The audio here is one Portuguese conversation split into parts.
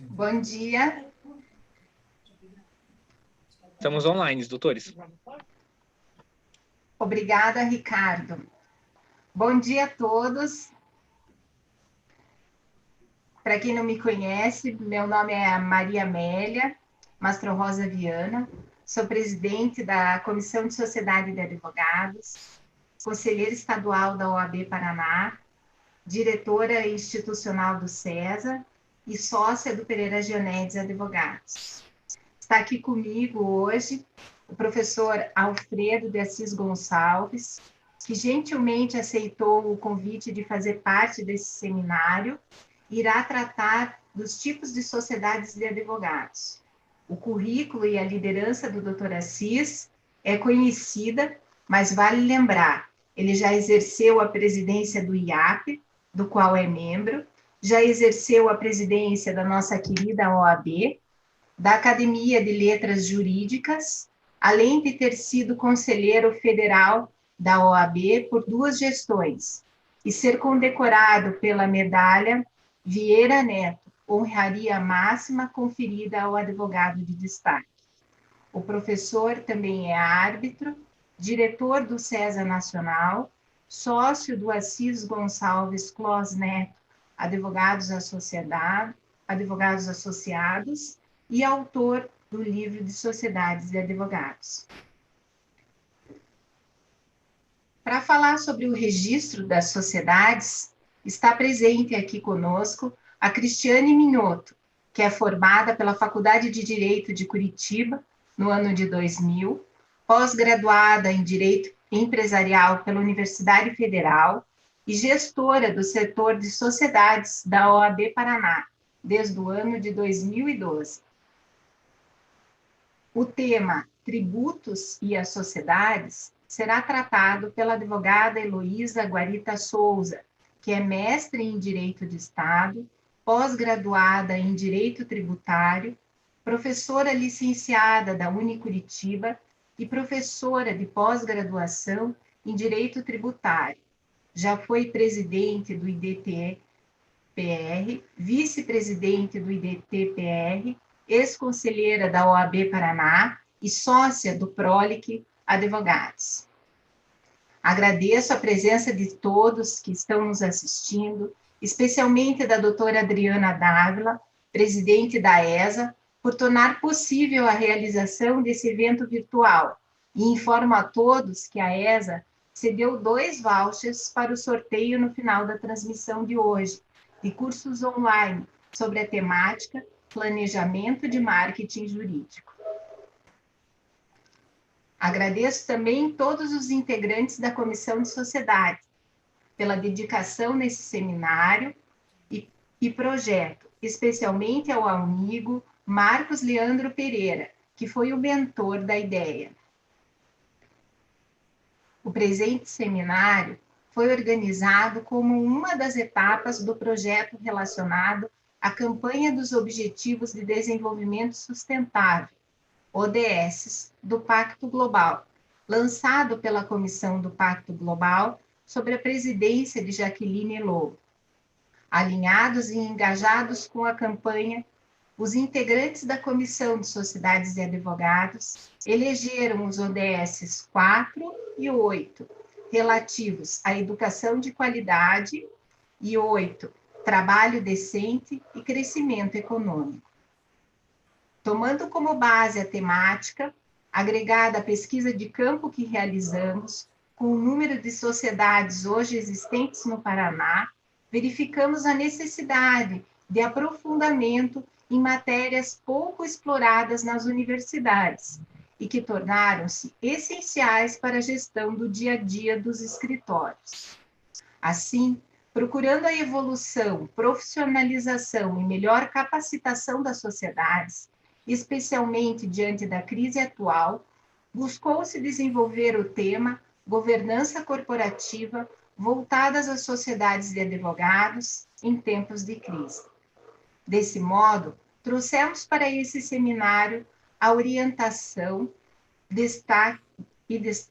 Bom dia. Estamos online, doutores. Obrigada, Ricardo. Bom dia a todos. Para quem não me conhece, meu nome é Maria Amélia Mastro Rosa Viana, sou presidente da Comissão de Sociedade de Advogados, conselheira estadual da OAB Paraná, diretora institucional do CESA e sócia do Pereira Gionedes Advogados. Está aqui comigo hoje o professor Alfredo de Assis Gonçalves, que gentilmente aceitou o convite de fazer parte desse seminário, irá tratar dos tipos de sociedades de advogados. O currículo e a liderança do Dr. Assis é conhecida, mas vale lembrar, ele já exerceu a presidência do IAP, do qual é membro, já exerceu a presidência da nossa querida OAB, da Academia de Letras Jurídicas, além de ter sido conselheiro federal da OAB por 2 gestões, e ser condecorado pela medalha Vieira Neto, honraria máxima conferida ao advogado de destaque. O professor também é árbitro, diretor do CESA Nacional, sócio do Assis Gonçalves Clos Neto, advogados associados, e autor do livro de Sociedades de Advogados. Para falar sobre o registro das sociedades, está presente aqui conosco a Cristiane Minhoto, que é formada pela Faculdade de Direito de Curitiba, no ano de 2000, pós-graduada em Direito Empresarial pela Universidade Federal e gestora do setor de sociedades da OAB Paraná, desde o ano de 2012. O tema Tributos e as Sociedades será tratado pela advogada Heloísa Guarita Souza, que é mestre em Direito de Estado, pós-graduada em Direito Tributário, professora licenciada da Unicuritiba e professora de pós-graduação em Direito Tributário. Já foi presidente do IDT-PR, vice-presidente do IDT-PR, ex-conselheira da OAB Paraná e sócia do Prolic Advogados. Agradeço a presença de todos que estão nos assistindo, especialmente da doutora Adriana Dávila, presidente da ESA, por tornar possível a realização desse evento virtual. E informo a todos que a ESA cedeu 2 vouchers para o sorteio no final da transmissão de hoje, de cursos online sobre a temática Planejamento de Marketing Jurídico. Agradeço também todos os integrantes da Comissão de Sociedade pela dedicação nesse seminário e projeto, especialmente ao amigo Marcos Leandro Pereira, que foi o mentor da ideia. O presente seminário foi organizado como uma das etapas do projeto relacionado à campanha dos Objetivos de Desenvolvimento Sustentável, ODS, do Pacto Global, lançado pela Comissão do Pacto Global sob a presidência de Jaqueline Lobo. Alinhados e engajados com a campanha, os integrantes da Comissão de Sociedades e Advogados elegeram os ODS 4 e 8, relativos à educação de qualidade, e 8, trabalho decente e crescimento econômico. Tomando como base a temática, agregada à pesquisa de campo que realizamos, com o número de sociedades hoje existentes no Paraná, verificamos a necessidade de aprofundamento em matérias pouco exploradas nas universidades e que tornaram-se essenciais para a gestão do dia a dia dos escritórios. Assim, procurando a evolução, profissionalização e melhor capacitação das sociedades, especialmente diante da crise atual, buscou-se desenvolver o tema governança corporativa voltadas às sociedades de advogados em tempos de crise. Desse modo, trouxemos para esse seminário a orientação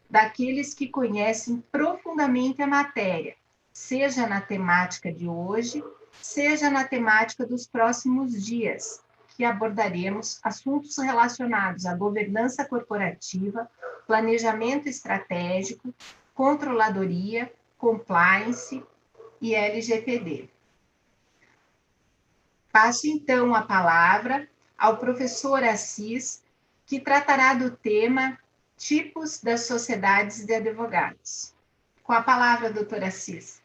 daqueles que conhecem profundamente a matéria, seja na temática de hoje, seja na temática dos próximos dias, que abordaremos assuntos relacionados à governança corporativa, planejamento estratégico, controladoria, compliance e LGPD. Passo, então, a palavra ao professor Assis, que tratará do tema Tipos das Sociedades de Advogados. Com a palavra, doutor Assis.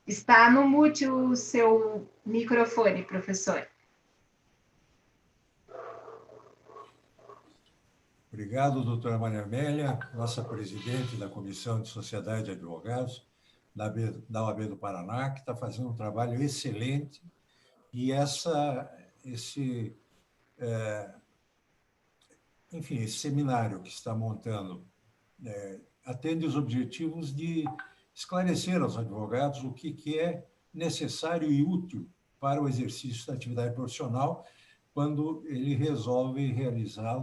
Está no mute o seu microfone, professor. Obrigado, doutora Maria Amélia, nossa presidente da Comissão de Sociedade de Advogados da OAB do Paraná, que está fazendo um trabalho excelente. E esse seminário que está montando atende os objetivos de esclarecer aos advogados o que é necessário e útil para o exercício da atividade profissional quando ele resolve realizar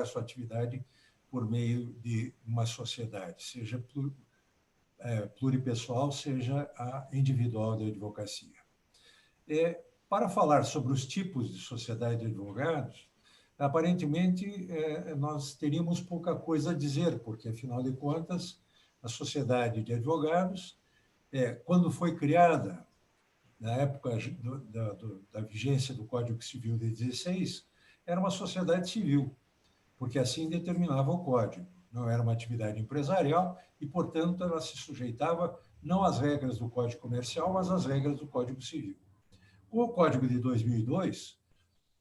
sua atividade por meio de uma sociedade, seja pluripessoal, seja a individual de advocacia. Para falar sobre os tipos de sociedade de advogados, aparentemente nós teríamos pouca coisa a dizer, porque, afinal de contas, a sociedade de advogados, quando foi criada, na época da vigência do Código Civil de 16, era uma sociedade civil, porque assim determinava o Código. Não era uma atividade empresarial e, portanto, ela se sujeitava não às regras do Código Comercial, mas às regras do Código Civil. Com o Código de 2002,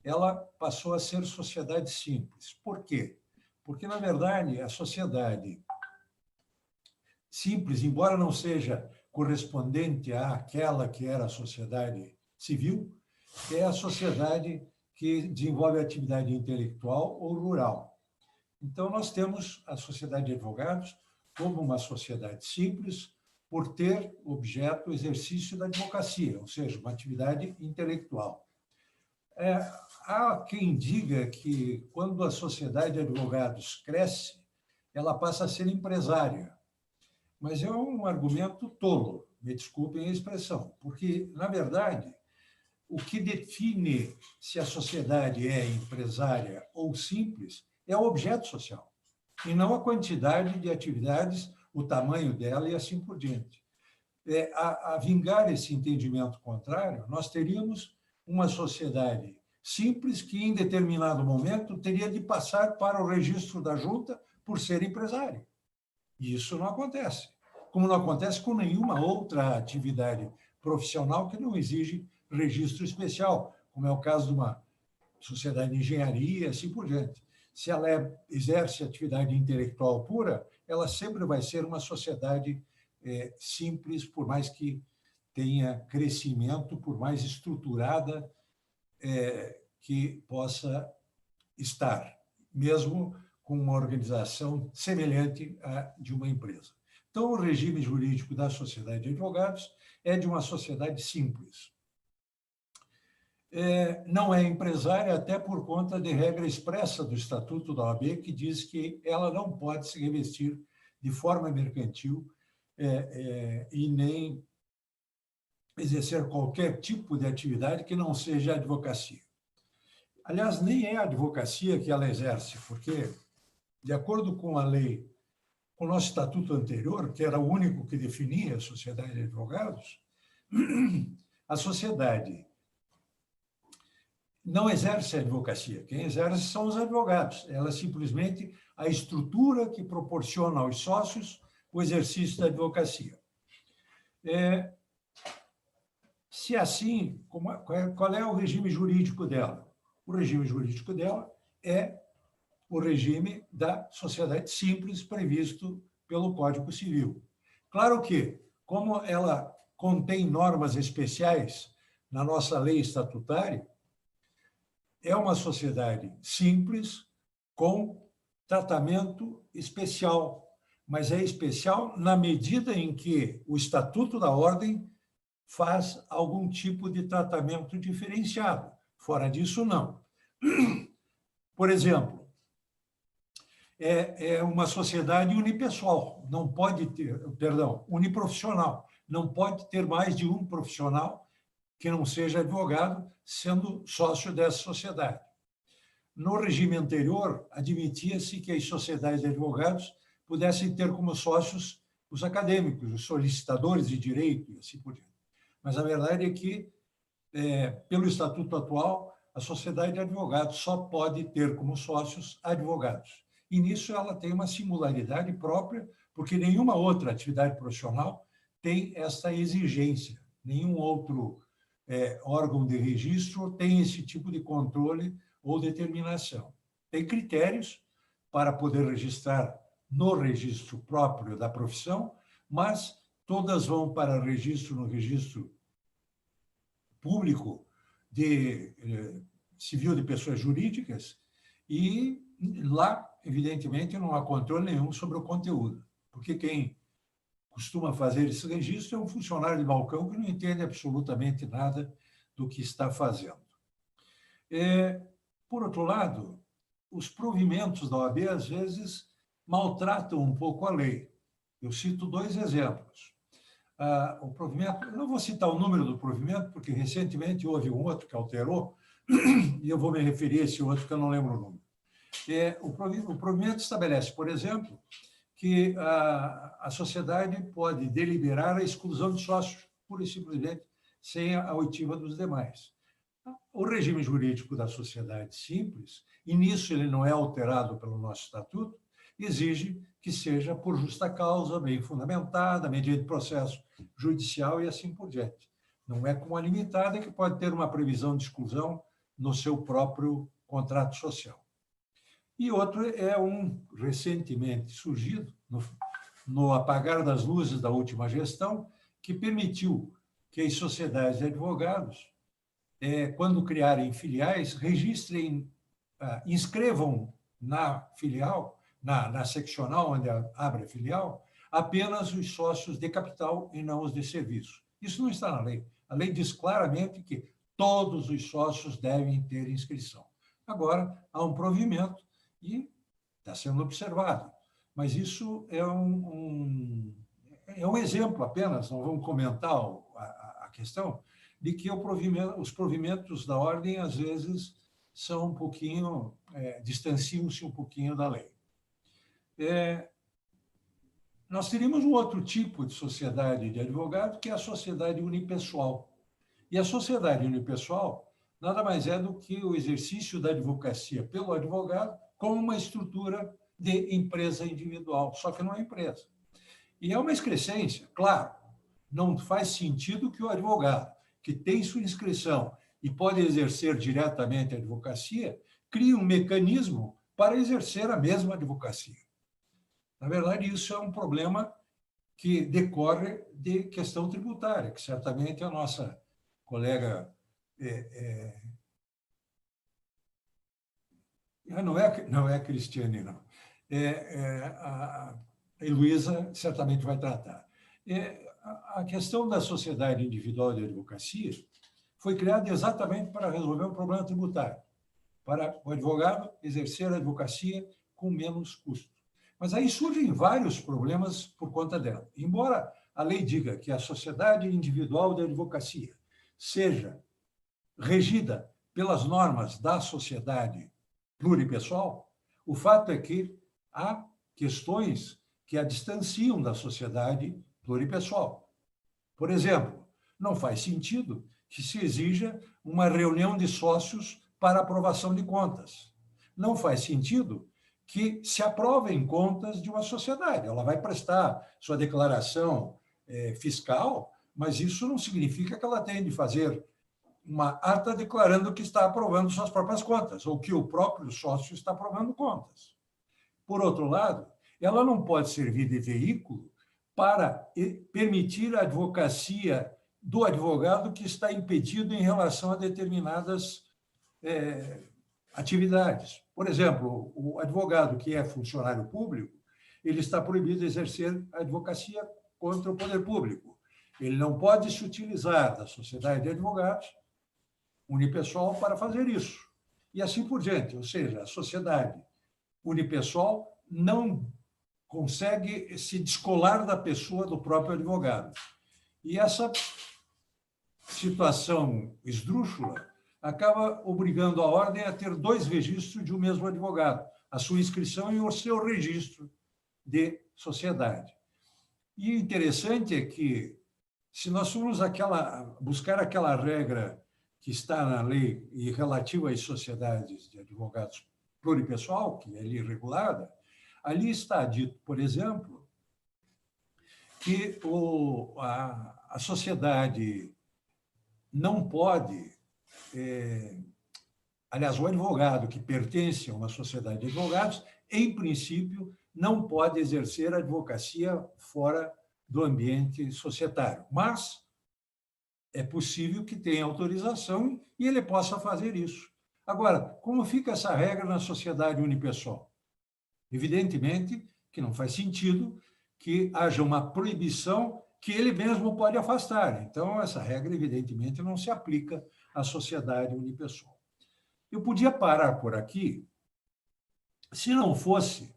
ela passou a ser sociedade simples. Por quê? Porque, na verdade, a sociedade simples, embora não seja correspondente àquela que era a sociedade civil, é a sociedade que desenvolve atividade intelectual ou rural. Então, nós temos a sociedade de advogados como uma sociedade simples, por ter objeto o exercício da advocacia, ou seja, uma atividade intelectual. Há quem diga que, quando a sociedade de advogados cresce, ela passa a ser empresária. Mas é um argumento tolo, me desculpem a expressão, porque, na verdade, o que define se a sociedade é empresária ou simples é o objeto social, e não a quantidade de atividades, o tamanho dela e assim por diante. A vingar esse entendimento contrário, nós teríamos uma sociedade simples que, em determinado momento, teria de passar para o registro da junta por ser empresário. E isso não acontece, como não acontece com nenhuma outra atividade profissional que não exige registro especial, como é o caso de uma sociedade de engenharia, e assim por diante. Se ela exerce atividade intelectual pura, ela sempre vai ser uma sociedade simples, por mais que tenha crescimento, por mais estruturada que possa estar, mesmo com uma organização semelhante à de uma empresa. Então, o regime jurídico da sociedade de advogados é de uma sociedade simples. Não é empresária, até por conta de regra expressa do Estatuto da OAB, que diz que ela não pode se revestir de forma mercantil e nem exercer qualquer tipo de atividade que não seja advocacia. Aliás, nem é a advocacia que ela exerce, porque, de acordo com a lei, com o nosso estatuto anterior, que era o único que definia a sociedade de advogados, a sociedade não exerce a advocacia. Quem exerce são os advogados. Ela é simplesmente a estrutura que proporciona aos sócios o exercício da advocacia. Se assim, qual é o regime jurídico dela? O regime jurídico dela é o regime da sociedade simples previsto pelo Código Civil. Claro que, como ela contém normas especiais na nossa lei estatutária, é uma sociedade simples com tratamento especial, mas é especial na medida em que o Estatuto da Ordem faz algum tipo de tratamento diferenciado. Fora disso, não. Por exemplo, é uma sociedade unipessoal, não pode ter, perdão, uniprofissional, não pode ter mais de um profissional que não seja advogado, sendo sócio dessa sociedade. No regime anterior, admitia-se que as sociedades de advogados pudessem ter como sócios os acadêmicos, os solicitadores de direito e assim por diante. Mas a verdade é que, pelo estatuto atual, a sociedade de advogados só pode ter como sócios advogados. E nisso ela tem uma singularidade própria, porque nenhuma outra atividade profissional tem essa exigência. Nenhum outro órgão de registro tem esse tipo de controle ou determinação. Tem critérios para poder registrar no registro próprio da profissão, mas todas vão para registro no registro público de civil de pessoas jurídicas e lá, evidentemente, não há controle nenhum sobre o conteúdo, porque quem costuma fazer esse registro é um funcionário de balcão que não entende absolutamente nada do que está fazendo. Por outro lado, os provimentos da OAB, às vezes, maltratam um pouco a lei. Eu cito 2 exemplos. O provimento, eu não vou citar o número do provimento, porque recentemente houve um outro que alterou, e eu vou me referir a esse outro que eu não lembro o número. O provimento estabelece, por exemplo, que a sociedade pode deliberar a exclusão de sócios, pura e simplesmente, sem a oitiva dos demais. O regime jurídico da sociedade simples, e nisso ele não é alterado pelo nosso estatuto, exige que seja por justa causa, bem fundamentada, mediante processo judicial e assim por diante. Não é como a limitada, que pode ter uma previsão de exclusão no seu próprio contrato social. E outro é um recentemente surgido, no apagar das luzes da última gestão, que permitiu que as sociedades de advogados, quando criarem filiais, registrem, inscrevam na filial, na seccional onde abre a filial, apenas os sócios de capital e não os de serviço. Isso não está na lei. A lei diz claramente que todos os sócios devem ter inscrição. Agora, há um provimento e está sendo observado. Mas isso é um exemplo apenas, não vamos comentar a questão, de que os provimentos da ordem, às vezes, são um pouquinho, distanciam-se um pouquinho da lei. Nós teríamos um outro tipo de sociedade de advogado, que é a sociedade unipessoal. E a sociedade unipessoal nada mais é do que o exercício da advocacia pelo advogado como uma estrutura de empresa individual, só que não é empresa. E é uma excrescência, claro, não faz sentido que o advogado, que tem sua inscrição e pode exercer diretamente a advocacia, crie um mecanismo para exercer a mesma advocacia. Na verdade, isso é um problema que decorre de questão tributária, que certamente a nossa colega não é a Cristiane, não. A Heloísa certamente vai tratar. A questão da sociedade individual de advocacia foi criada exatamente para resolver um problema tributário, para o advogado exercer a advocacia com menos custo. Mas aí surgem vários problemas por conta dela. Embora a lei diga que a sociedade individual de advocacia seja regida pelas normas da sociedade pluripessoal, o fato é que há questões que a distanciam da sociedade pluripessoal. Por exemplo, não faz sentido que se exija uma reunião de sócios para aprovação de contas. Não faz sentido que se aprovem contas de uma sociedade. Ela vai prestar sua declaração fiscal, mas isso não significa que ela tenha de fazer uma ata declarando que está aprovando suas próprias contas, ou que o próprio sócio está aprovando contas. Por outro lado, ela não pode servir de veículo para permitir a advocacia do advogado que está impedido em relação a determinadas atividades. Por exemplo, o advogado que é funcionário público, ele está proibido de exercer a advocacia contra o poder público. Ele não pode se utilizar da sociedade de advogados unipessoal para fazer isso. E assim por diante. Ou seja, a sociedade unipessoal não consegue se descolar da pessoa do próprio advogado. E essa situação esdrúxula acaba obrigando a ordem a ter 2 registros de um mesmo advogado, a sua inscrição e o seu registro de sociedade. E o interessante é que, se nós formos buscar aquela regra que está na lei e relativa às sociedades de advogados pluripessoal, que é ali regulada, ali está dito, por exemplo, que a sociedade não pode, aliás, o advogado que pertence a uma sociedade de advogados, em princípio, não pode exercer advocacia fora do ambiente societário, mas é possível que tenha autorização e ele possa fazer isso. Agora, como fica essa regra na sociedade unipessoal? Evidentemente que não faz sentido que haja uma proibição que ele mesmo pode afastar. Então, essa regra, evidentemente, não se aplica à sociedade unipessoal. Eu podia parar por aqui se não fosse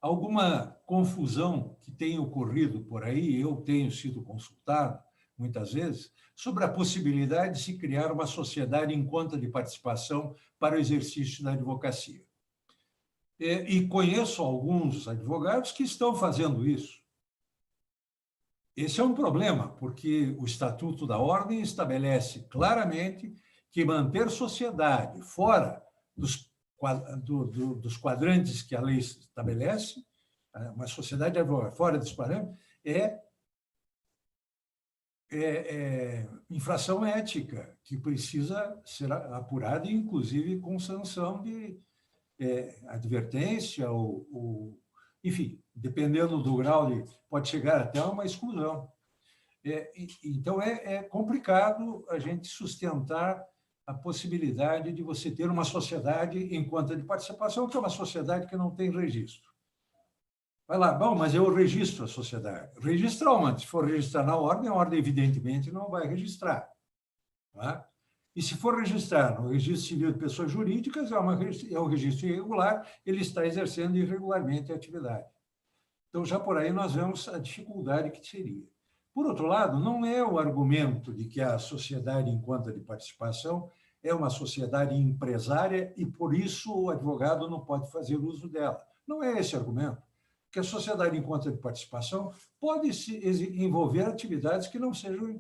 alguma confusão que tenha ocorrido por aí, eu tenho sido consultado muitas vezes, sobre a possibilidade de se criar uma sociedade em conta de participação para o exercício da advocacia. E conheço alguns advogados que estão fazendo isso. Esse é um problema, porque o Estatuto da Ordem estabelece claramente que manter sociedade fora dos quadrantes que a lei estabelece, uma sociedade fora dos parâmetros, é infração ética, que precisa ser apurada, inclusive com sanção de advertência, enfim, dependendo do grau, pode chegar até uma exclusão. Então, é complicado a gente sustentar a possibilidade de você ter uma sociedade em conta de participação, que é uma sociedade que não tem registro. Vai lá, bom, mas eu registro a sociedade. Registra onde? Se for registrar na ordem, a ordem, evidentemente, não vai registrar. Tá? E se for registrar no registro civil de pessoas jurídicas, é um registro irregular, ele está exercendo irregularmente a atividade. Então, já por aí nós vemos a dificuldade que seria. Por outro lado, não é o argumento de que a sociedade em conta de participação é uma sociedade empresária e, por isso, o advogado não pode fazer uso dela. Não é esse argumento. Porque a sociedade em conta de participação pode se envolver atividades que não sejam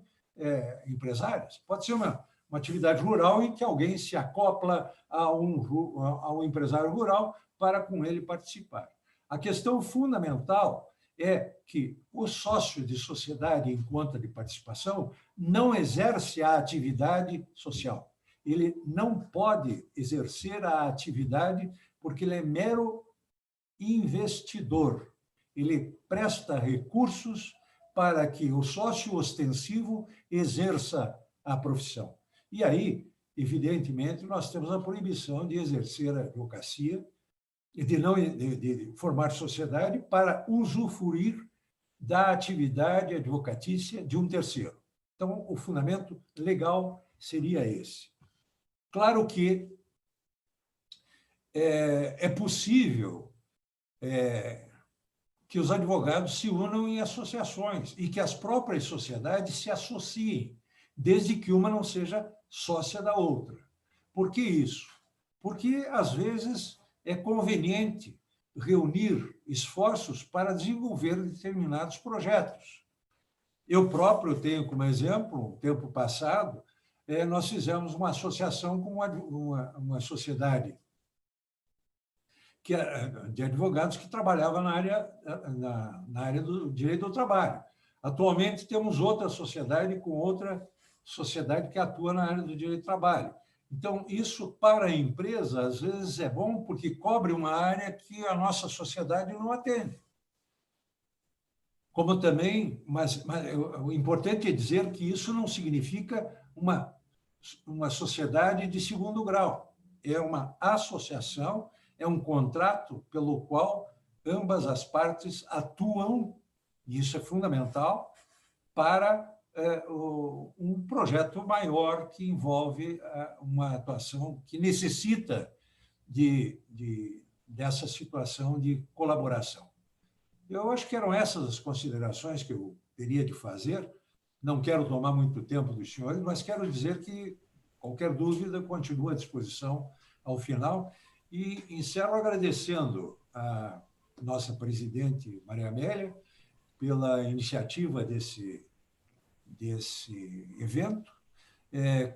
empresárias. Pode ser uma atividade rural em que alguém se acopla a um empresário rural para com ele participar. A questão fundamental é que o sócio de sociedade em conta de participação não exerce a atividade social. Ele não pode exercer a atividade porque ele é mero investidor. Ele presta recursos para que o sócio ostensivo exerça a profissão. E aí, evidentemente, nós temos a proibição de exercer a advocacia, de formar sociedade para usufruir da atividade advocatícia de um terceiro. Então, o fundamento legal seria esse. Claro que é possível que os advogados se unam em associações e que as próprias sociedades se associem, desde que uma não seja sócia da outra. Por que isso? Porque, às vezes, é conveniente reunir esforços para desenvolver determinados projetos. Eu próprio tenho como exemplo, no tempo passado, nós fizemos uma associação com uma sociedade de advogados que trabalhava na área do direito do trabalho. Atualmente, temos outra sociedade com outra sociedade que atua na área do direito do trabalho. Então, isso para a empresa, às vezes, é bom porque cobre uma área que a nossa sociedade não atende. Como também, mas o importante é dizer que isso não significa uma sociedade de segundo grau. É uma associação, é um contrato pelo qual ambas as partes atuam, e isso é fundamental, para um projeto maior que envolve uma atuação que necessita dessa situação de colaboração. Eu acho que eram essas as considerações que eu teria de fazer Não quero tomar muito tempo dos senhores, mas quero dizer que qualquer dúvida continua à disposição ao final. E encerro agradecendo a nossa presidente, Maria Amélia, pela iniciativa desse evento.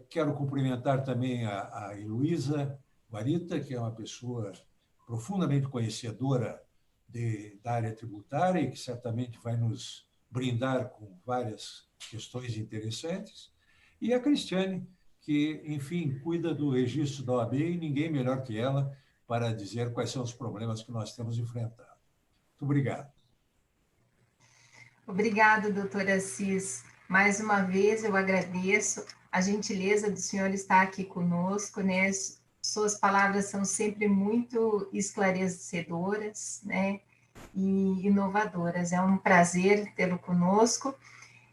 Quero cumprimentar também a Heloísa Guarita, que é uma pessoa profundamente conhecedora da área tributária e que certamente vai nos brindar com várias questões interessantes. E a Cristiane, que, enfim, cuida do registro da OAB e ninguém melhor que ela para dizer quais são os problemas que nós temos enfrentado. Muito obrigado. Obrigada, doutora Assis. Mais uma vez eu agradeço a gentileza do senhor estar aqui conosco, né? Suas palavras são sempre muito esclarecedoras, né? E inovadoras. É um prazer tê-lo conosco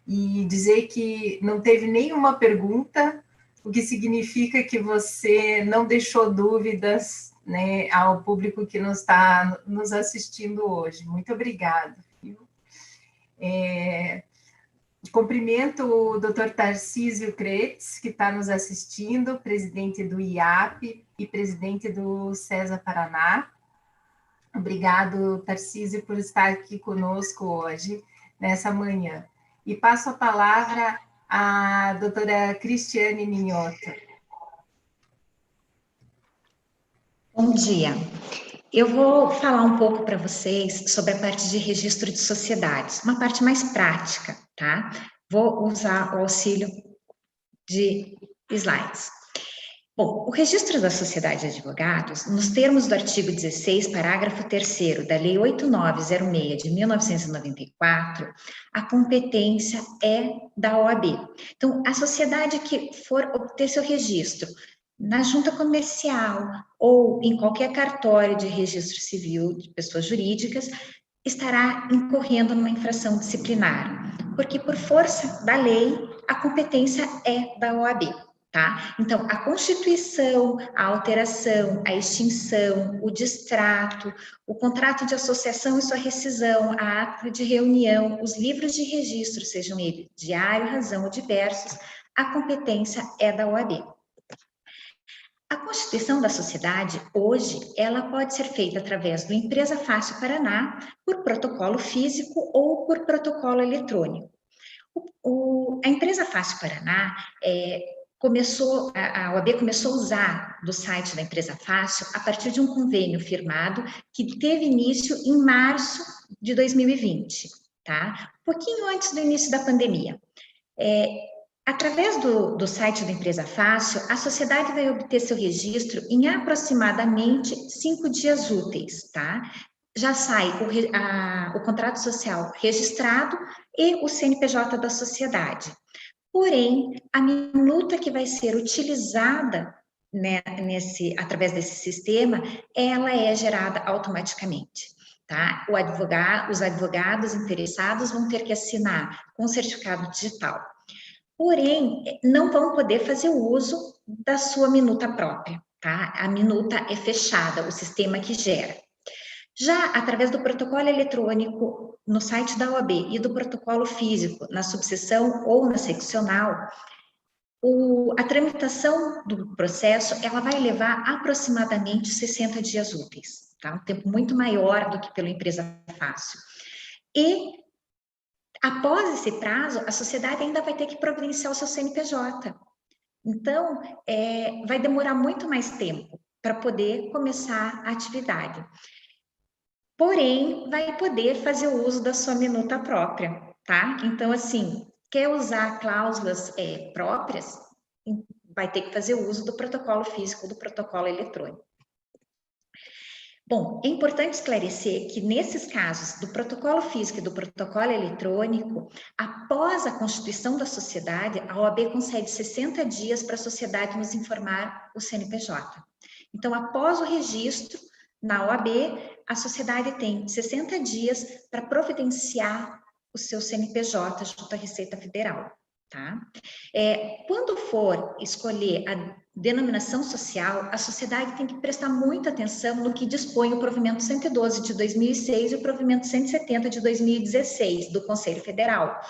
e dizer que não teve nenhuma pergunta, o que significa que você não deixou dúvidas, né, ao público que nos está nos assistindo hoje. Muito obrigada. Cumprimento o Dr. Tarcísio Kretz, que está nos assistindo, presidente do IAP e presidente do César Paraná. Obrigado, Tarcísio, por estar aqui conosco hoje, nessa manhã. E passo a palavra à doutora Cristiane Minhoto. Bom dia. Eu vou falar um pouco para vocês sobre a parte de registro de sociedades, uma parte mais prática, tá? Vou usar o auxílio de slides. Bom, o registro da sociedade de advogados, nos termos do artigo 16, parágrafo 3º da Lei 8906 de 1994, a competência é da OAB. Então, a sociedade que for obter seu registro na junta comercial ou em qualquer cartório de registro civil de pessoas jurídicas, estará incorrendo numa infração disciplinar, porque por força da lei, a competência é da OAB. Tá? Então, a constituição, a alteração, a extinção, o distrato, o contrato de associação e sua rescisão, a ata de reunião, os livros de registro, sejam eles diário, razão ou diversos, a competência é da OAB. A constituição da sociedade, hoje, ela pode ser feita através do Empresa Fácil Paraná, por protocolo físico ou por protocolo eletrônico. A Empresa Fácil Paraná a OAB começou a usar do site da Empresa Fácil a partir de um convênio firmado que teve início em março de 2020, tá? Um pouquinho antes do início da pandemia. Através do site da Empresa Fácil, a sociedade vai obter seu registro em aproximadamente 5 dias úteis, tá? Já sai o contrato social registrado e o CNPJ da sociedade. Porém, a minuta que vai ser utilizada, né, através desse sistema, ela é gerada automaticamente, tá? Os advogados interessados vão ter que assinar com certificado digital. Porém, não vão poder fazer o uso da sua minuta própria, tá? A minuta é fechada, o sistema que gera. Já através do protocolo eletrônico no site da OAB e do protocolo físico na subseção ou na seccional, a tramitação do processo ela vai levar aproximadamente 60 dias úteis, tá? Um tempo muito maior do que pela Empresa Fácil. E após esse prazo, a sociedade ainda vai ter que providenciar o seu CNPJ. Então, vai demorar muito mais tempo para poder começar a atividade. Porém, vai poder fazer o uso da sua minuta própria, tá? Então, assim, quer usar cláusulas próprias, vai ter que fazer o uso do protocolo físico, do protocolo eletrônico. Bom, é importante esclarecer que nesses casos do protocolo físico e do protocolo eletrônico, após a constituição da sociedade, a OAB concede 60 dias para a sociedade nos informar o CNPJ. Então, após o registro na OAB, a sociedade tem 60 dias para providenciar o seu CNPJ junto à Receita Federal, tá? Quando for escolher a denominação social, a sociedade tem que prestar muita atenção no que dispõe o provimento 112 de 2006 e o provimento 170 de 2016 do Conselho Federal,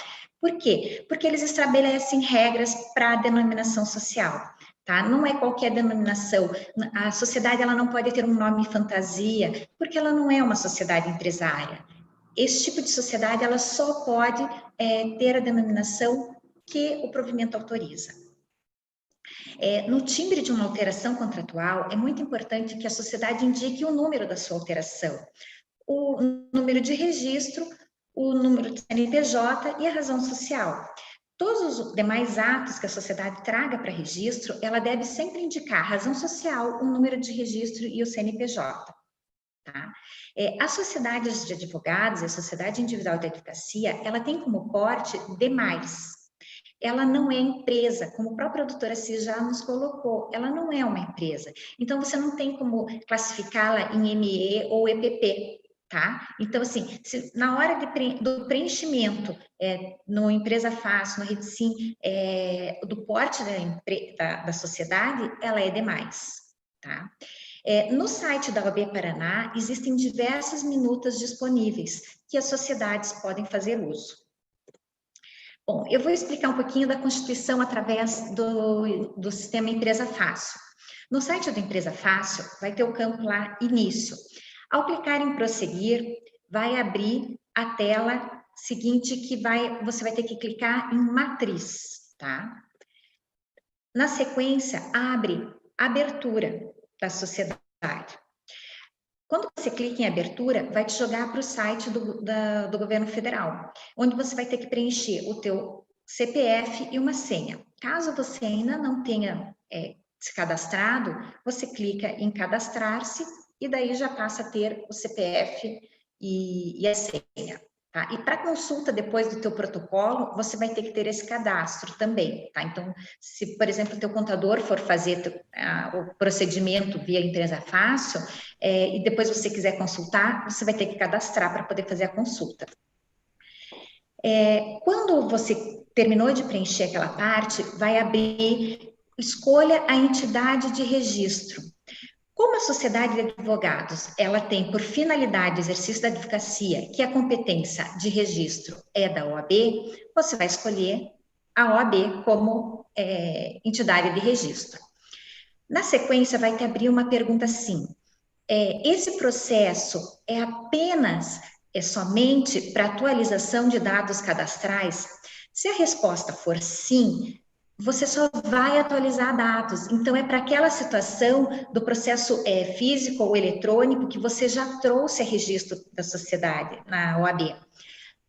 Por quê? Porque eles estabelecem regras para a denominação social. Tá? Não é qualquer denominação. A sociedade ela não pode ter um nome fantasia, porque ela não é uma sociedade empresária. Esse tipo de sociedade ela só pode ter a denominação que o provimento autoriza. No timbre de uma alteração contratual, é muito importante que a sociedade indique o número da sua alteração, o número de registro, o número de CNPJ e a razão social. Todos os demais atos que a sociedade traga para registro, ela deve sempre indicar a razão social, o número de registro e o CNPJ. Tá? As sociedades de advogados e a sociedade individual de advocacia, ela tem como porte demais. Ela não é empresa, como a própria doutora Cis já nos colocou, ela não é uma empresa. Então, você não tem como classificá-la em ME ou EPP. Tá? Então, assim, na hora do preenchimento no Empresa Fácil, no Redsim, do porte da sociedade, ela é demais. Tá? No site da OAB Paraná, existem diversas minutas disponíveis que as sociedades podem fazer uso. Bom, eu vou explicar um pouquinho da Constituição através do sistema Empresa Fácil. No site da Empresa Fácil, vai ter o campo lá, Início. Ao clicar em prosseguir, vai abrir a tela seguinte que você vai ter que clicar em matriz, tá? Na sequência, abre abertura da sociedade. Quando você clica em abertura, vai te jogar para o site do governo federal, onde você vai ter que preencher o teu CPF e uma senha. Caso você ainda não tenha se cadastrado, você clica em cadastrar-se e daí já passa a ter o CPF e a senha. Tá? E para consulta depois do teu protocolo, você vai ter que ter esse cadastro também. Tá? Então, se, por exemplo, o teu contador for fazer o procedimento via Empresa Fácil, e depois você quiser consultar, você vai ter que cadastrar para poder fazer a consulta. Quando você terminou de preencher aquela parte, vai abrir, escolha a entidade de registro. Como a sociedade de advogados, ela tem por finalidade o exercício da advocacia, que a competência de registro é da OAB, você vai escolher a OAB como entidade de registro. Na sequência, vai te abrir uma pergunta assim, esse processo é somente para atualização de dados cadastrais? Se a resposta for sim, você só vai atualizar dados. Então, é para aquela situação do processo físico ou eletrônico que você já trouxe a registro da sociedade na OAB.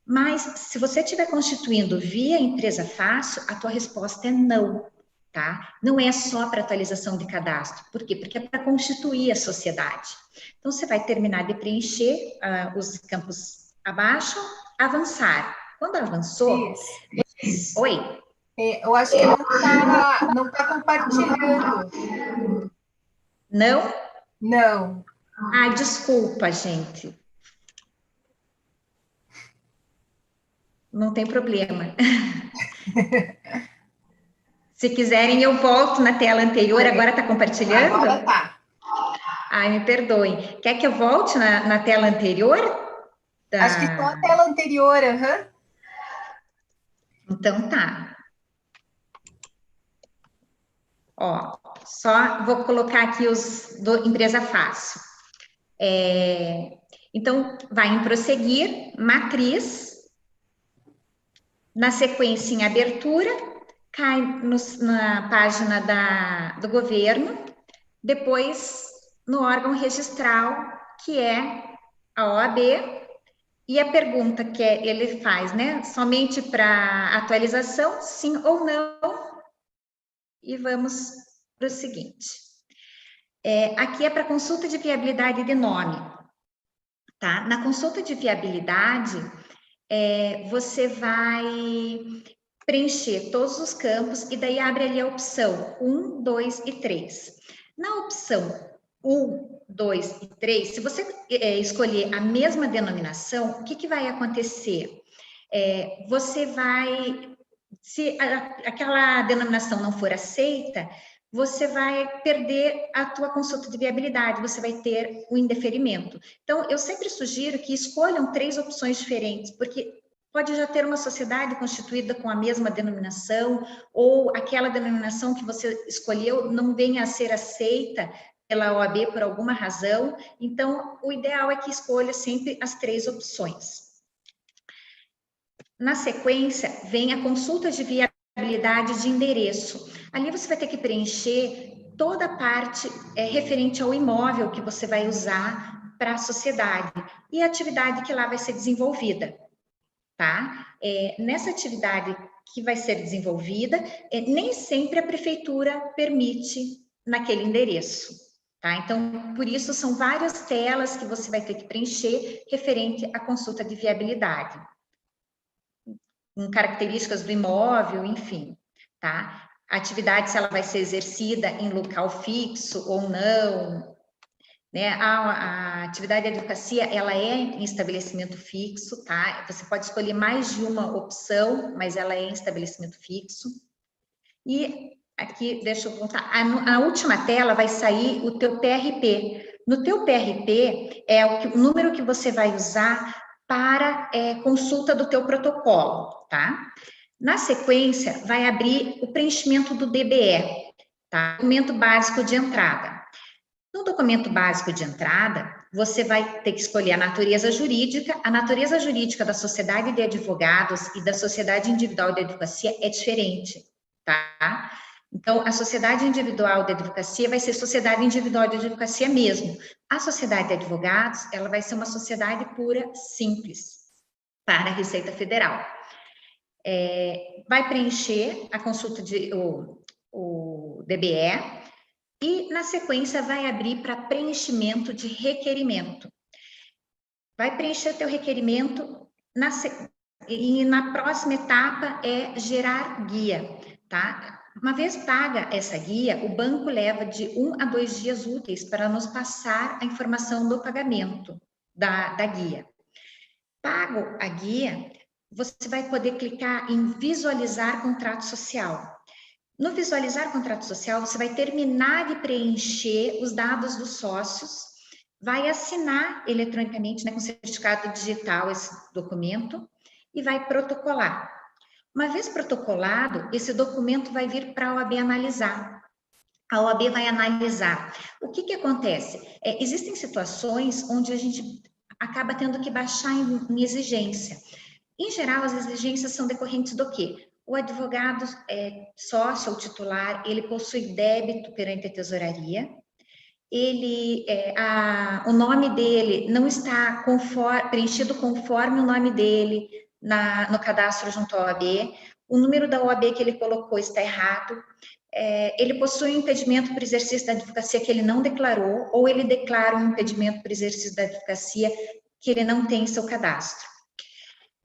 Mas, se você estiver constituindo via Empresa Fácil, a tua resposta é não, tá? Não é só para atualização de cadastro. Por quê? Porque é para constituir a sociedade. Então, você vai terminar de preencher os campos abaixo, avançar. Quando avançou... Oi? Eu acho que não tá compartilhando. Não? Não. Desculpa, gente. Não tem problema. Se quiserem, eu volto na tela anterior. Agora está compartilhando? Agora está. Ai, me perdoem. Quer que eu volte na tela anterior? Acho que só a tela anterior, aham. Então tá. Ó, só vou colocar aqui os do Empresa Fácil. Então, vai em prosseguir, matriz, na sequência em abertura, cai na página do governo, depois no órgão registral, que é a OAB, e a pergunta que ele faz, né? Somente para atualização, sim ou não? E vamos para o seguinte. Aqui é para consulta de viabilidade de nome. Tá? Na consulta de viabilidade, você vai preencher todos os campos e daí abre ali a opção 1, 2 e 3. Na opção 1, 2 e 3, se você escolher a mesma denominação, o que vai acontecer? Você vai... Se aquela denominação não for aceita, você vai perder a tua consulta de viabilidade, você vai ter o indeferimento. Então, eu sempre sugiro que escolham 3 opções diferentes, porque pode já ter uma sociedade constituída com a mesma denominação, ou aquela denominação que você escolheu não venha a ser aceita pela OAB por alguma razão. Então, o ideal é que escolha sempre as 3 opções. Na sequência, vem a consulta de viabilidade de endereço. Ali você vai ter que preencher toda a parte referente ao imóvel que você vai usar para a sociedade e a atividade que lá vai ser desenvolvida, tá? Nessa atividade que vai ser desenvolvida, nem sempre a prefeitura permite naquele endereço, tá? Então, por isso, são várias telas que você vai ter que preencher referente à consulta de viabilidade, com características do imóvel, enfim, tá? A atividade, se ela vai ser exercida em local fixo ou não, né? A atividade de advocacia, ela é em estabelecimento fixo, tá? Você pode escolher mais de uma opção, mas ela é em estabelecimento fixo. E aqui, deixa eu voltar, a última tela vai sair o teu PRP. No teu PRP, é o número que você vai usar para consulta do teu protocolo, tá? Na sequência, vai abrir o preenchimento do DBE, tá? Documento básico de entrada. No documento básico de entrada, você vai ter que escolher a natureza jurídica. A natureza jurídica da sociedade de advogados e da sociedade individual de advocacia é diferente, tá? Então, a sociedade individual de advocacia vai ser sociedade individual de advocacia mesmo. A sociedade de advogados, ela vai ser uma sociedade pura, simples, para a Receita Federal. Vai preencher a consulta o DBE e, na sequência, vai abrir para preenchimento de requerimento. Vai preencher teu requerimento e na próxima etapa é gerar guia, tá? Uma vez paga essa guia, o banco leva de 1 a 2 dias úteis para nos passar a informação do pagamento da guia. Pago a guia, você vai poder clicar em visualizar contrato social. No visualizar contrato social, você vai terminar de preencher os dados dos sócios, vai assinar eletronicamente, né, com certificado digital esse documento e vai protocolar. Uma vez protocolado, esse documento vai vir para a OAB analisar. A OAB vai analisar. O que acontece? Existem situações onde a gente acaba tendo que baixar em exigência. Em geral, as exigências são decorrentes do quê? O advogado sócio ou titular, ele possui débito perante a tesouraria, o nome dele não está preenchido conforme o nome dele no cadastro junto à OAB, o número da OAB que ele colocou está errado, ele possui um impedimento para o exercício da advocacia que ele não declarou, ou ele declara um impedimento para o exercício da advocacia que ele não tem em seu cadastro.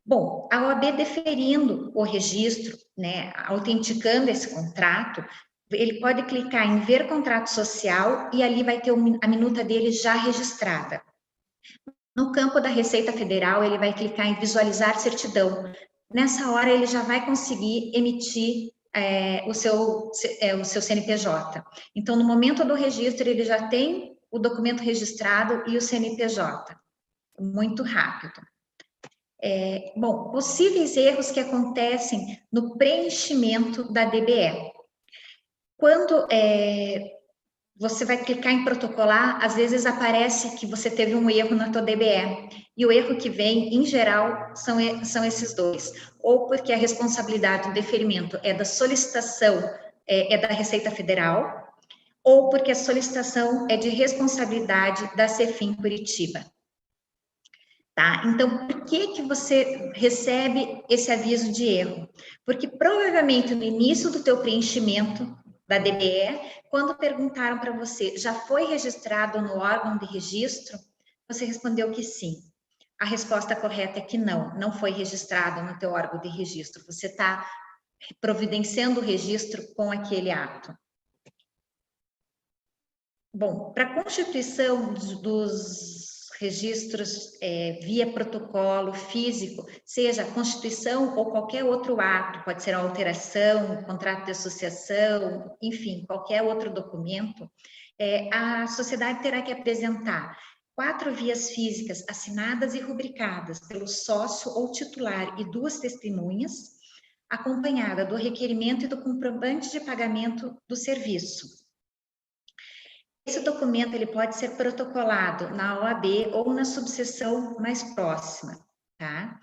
Bom, a OAB deferindo o registro, né, autenticando esse contrato, ele pode clicar em ver contrato social e ali vai ter a minuta dele já registrada. No campo da Receita Federal, ele vai clicar em visualizar certidão. Nessa hora, ele já vai conseguir emitir o seu CNPJ. Então, no momento do registro, ele já tem o documento registrado e o CNPJ. Muito rápido. Bom, possíveis erros que acontecem no preenchimento da DBE. Quando você vai clicar em protocolar, às vezes aparece que você teve um erro na tua DBE, e o erro que vem, em geral, são esses dois. Ou porque a responsabilidade do deferimento é da solicitação, da Receita Federal, ou porque a solicitação é de responsabilidade da Cefim Curitiba. Tá? Então, por que você recebe esse aviso de erro? Porque provavelmente no início do teu preenchimento da DBE, quando perguntaram para você, já foi registrado no órgão de registro? Você respondeu que sim. A resposta correta é que não foi registrado no teu órgão de registro. Você está providenciando o registro com aquele ato. Bom, para a constituição dos registros via protocolo físico, seja a constituição ou qualquer outro ato, pode ser uma alteração, um contrato de associação, enfim, qualquer outro documento, a sociedade terá que apresentar 4 vias físicas assinadas e rubricadas pelo sócio ou titular e 2 testemunhas, acompanhada do requerimento e do comprovante de pagamento do serviço. Esse documento ele pode ser protocolado na OAB ou na subseção mais próxima, tá?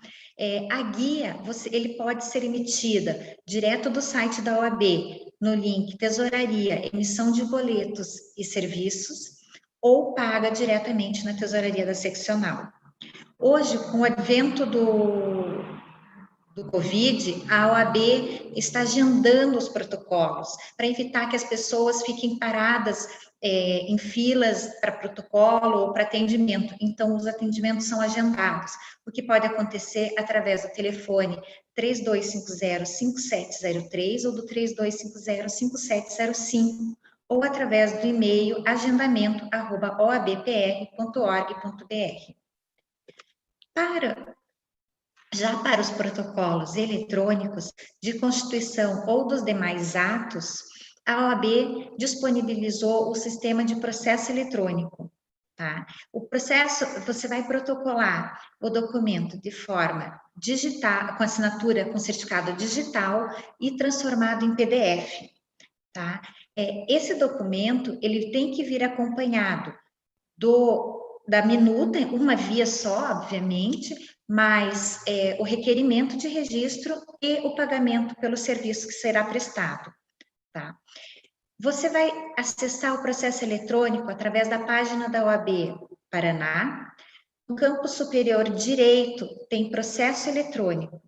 A guia, ele pode ser emitida direto do site da OAB, no link Tesouraria, emissão de boletos e serviços, ou paga diretamente na Tesouraria da Seccional. Hoje, com o advento do Covid, a OAB está agendando os protocolos para evitar que as pessoas fiquem paradas em filas para protocolo ou para atendimento. Então, os atendimentos são agendados, o que pode acontecer através do telefone 3250-5703 ou do 3250-5705, ou através do e-mail agendamento@oabpr.org.br. Já para os protocolos eletrônicos de constituição ou dos demais atos, a OAB disponibilizou o sistema de processo eletrônico, tá? O processo, você vai protocolar o documento de forma digital, com assinatura, com certificado digital e transformado em PDF, tá? Esse documento, ele tem que vir acompanhado da minuta, uma via só, obviamente, mas o requerimento de registro e o pagamento pelo serviço que será prestado, tá? Você vai acessar o processo eletrônico através da página da OAB Paraná. No campo superior direito tem processo eletrônico.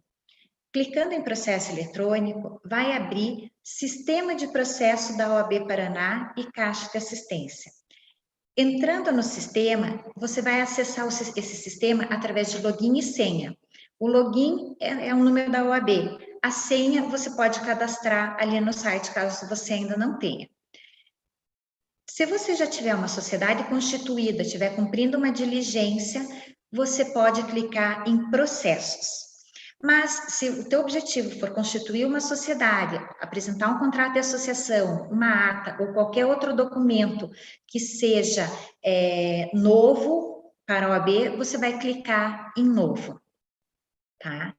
Clicando em processo eletrônico, vai abrir sistema de processo da OAB Paraná e caixa de assistência. Entrando no sistema, você vai acessar esse sistema através de login e senha. O login é o número da OAB. A senha você pode cadastrar ali no site, caso você ainda não tenha. Se você já tiver uma sociedade constituída, estiver cumprindo uma diligência, você pode clicar em processos. Mas, se o teu objetivo for constituir uma sociedade, apresentar um contrato de associação, uma ata ou qualquer outro documento que seja novo para a OAB, você vai clicar em novo, tá?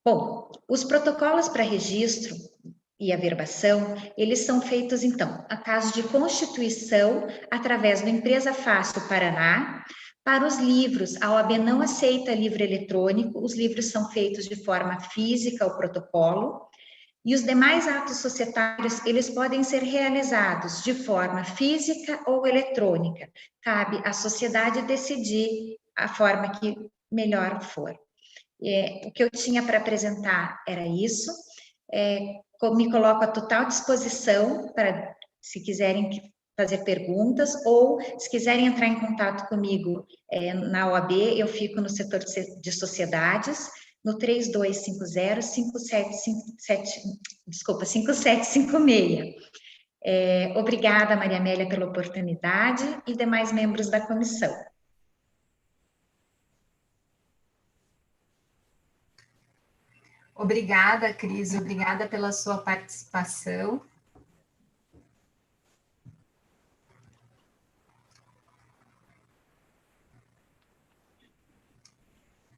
Bom, os protocolos para registro e averbação, eles são feitos, então, a caso de constituição, através do Empresa Fácil Paraná. Para os livros, a OAB não aceita livro eletrônico, os livros são feitos de forma física, o protocolo, e os demais atos societários, eles podem ser realizados de forma física ou eletrônica. Cabe à sociedade decidir a forma que melhor for. O que eu tinha para apresentar era isso. Me coloco à total disposição para, se quiserem fazer perguntas, ou se quiserem entrar em contato comigo na OAB, eu fico no setor de sociedades, no 3250-5756. Obrigada, Maria Amélia, pela oportunidade e demais membros da comissão. Obrigada, Cris, obrigada pela sua participação.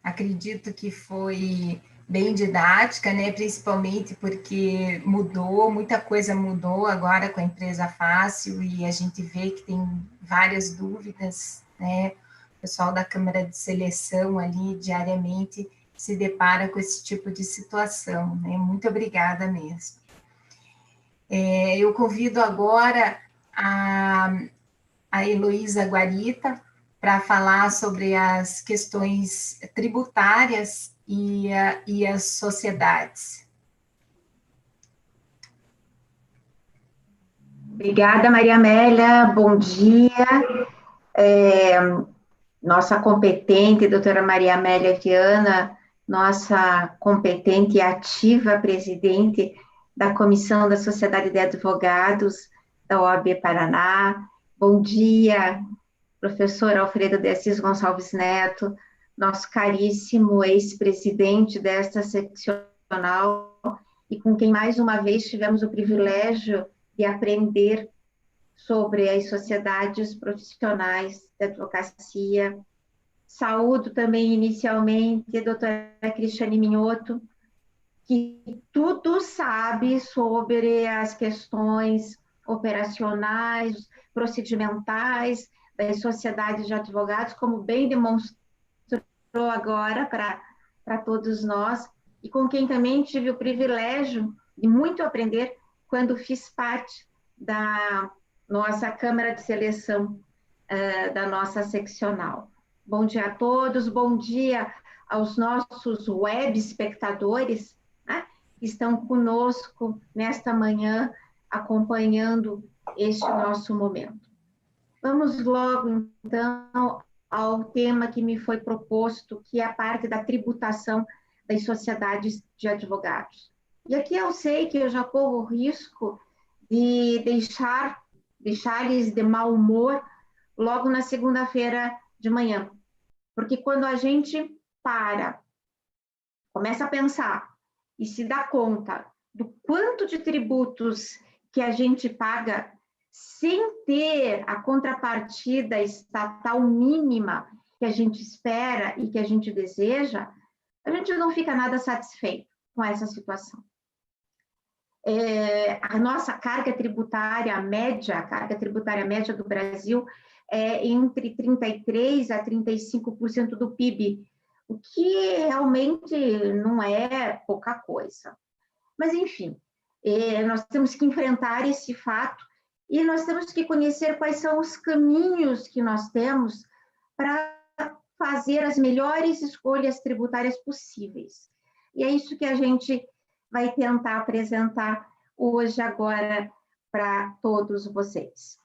Acredito que foi bem didática, né? Principalmente porque muita coisa mudou agora com a Empresa Fácil e a gente vê que tem várias dúvidas, né? O pessoal da Câmara de Seleção ali diariamente se depara com esse tipo de situação, né? Muito obrigada mesmo. Eu convido agora a Heloísa Guarita para falar sobre as questões tributárias e as sociedades. Obrigada, Maria Amélia, bom dia. Nossa competente, doutora Maria Amélia Viana, nossa competente e ativa presidente da Comissão da Sociedade de Advogados da OAB Paraná. Bom dia, professor Alfredo de Assis Gonçalves Neto, nosso caríssimo ex-presidente desta seccional, e com quem mais uma vez tivemos o privilégio de aprender sobre as sociedades profissionais da advocacia. Saúdo também, inicialmente, a doutora Cristiane Minhoto, que tudo sabe sobre as questões operacionais, procedimentais das sociedades de advogados, como bem demonstrou agora para todos nós, e com quem também tive o privilégio de muito aprender quando fiz parte da nossa Câmara de Seleção da nossa seccional. Bom dia a todos, bom dia aos nossos web espectadores, né, que estão conosco nesta manhã, acompanhando este nosso momento. Vamos logo, então, ao tema que me foi proposto, que é a parte da tributação das sociedades de advogados. E aqui eu sei que eu já corro o risco de deixar-lhes de mau humor logo na segunda-feira de manhã, porque quando a gente começa a pensar e se dá conta do quanto de tributos que a gente paga sem ter a contrapartida estatal mínima que a gente espera e que a gente deseja, a gente não fica nada satisfeito com essa situação. A nossa carga tributária média, a carga tributária média do Brasil é entre 33% a 35% do PIB, o que realmente não é pouca coisa. Mas, enfim, nós temos que enfrentar esse fato e nós temos que conhecer quais são os caminhos que nós temos para fazer as melhores escolhas tributárias possíveis. E é isso que a gente vai tentar apresentar hoje, agora, para todos vocês.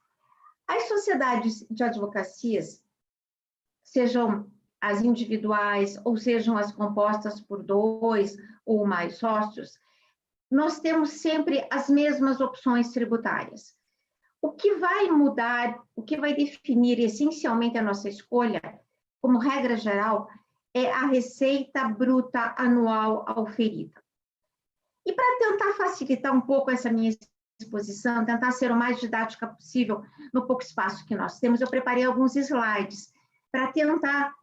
As sociedades de advocacias, sejam as individuais ou sejam as compostas por 2 ou mais sócios, nós temos sempre as mesmas opções tributárias. O que vai mudar, o que vai definir essencialmente a nossa escolha, como regra geral, é a receita bruta anual auferida. E para tentar facilitar um pouco essa minha exposição, tentar ser o mais didática possível no pouco espaço que nós temos, eu preparei alguns slides para tentar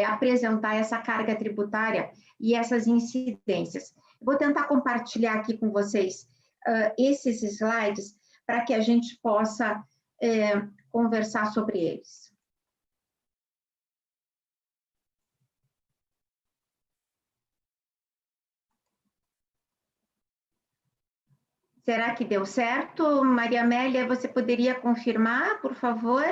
apresentar essa carga tributária e essas incidências. Vou tentar compartilhar aqui com vocês esses slides para que a gente possa conversar sobre eles. Será que deu certo? Maria Amélia, você poderia confirmar, por favor?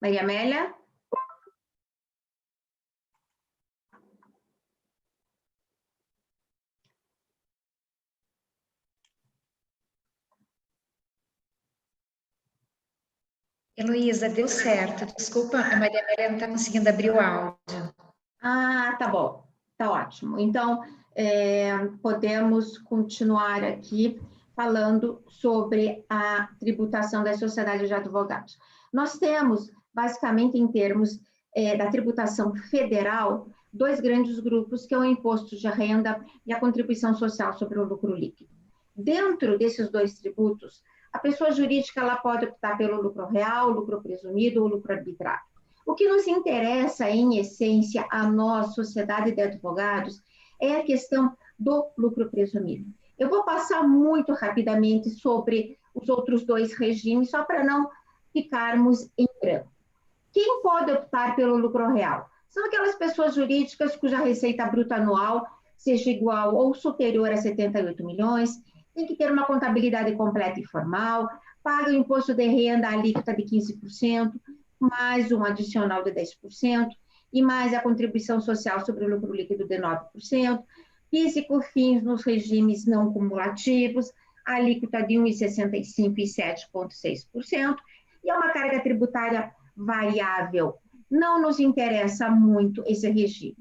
Maria Amélia? Heloísa, deu certo. Desculpa, a Maria Amélia não está conseguindo abrir o áudio. Ah, tá bom. Tá ótimo. Então, podemos continuar aqui falando sobre a tributação das sociedades de advogados. Nós temos, basicamente, em termos da tributação federal, 2 grandes grupos, que é o imposto de renda e a contribuição social sobre o lucro líquido. Dentro desses 2 tributos, a pessoa jurídica ela pode optar pelo lucro real, lucro presumido ou lucro arbitrário. O que nos interessa, em essência, a nós, sociedade de advogados, é a questão do lucro presumido. Eu vou passar muito rapidamente sobre os outros 2 regimes, só para não ficarmos em branco. Quem pode optar pelo lucro real? São aquelas pessoas jurídicas cuja receita bruta anual seja igual ou superior a 78 milhões, tem que ter uma contabilidade completa e formal, paga o imposto de renda alíquota de 15%, mais um adicional de 10%, e mais a contribuição social sobre o lucro líquido de 9%, PIS e COFINS nos regimes não cumulativos, alíquota de 1,65% e 7,6%, e é uma carga tributária variável. Não nos interessa muito esse regime.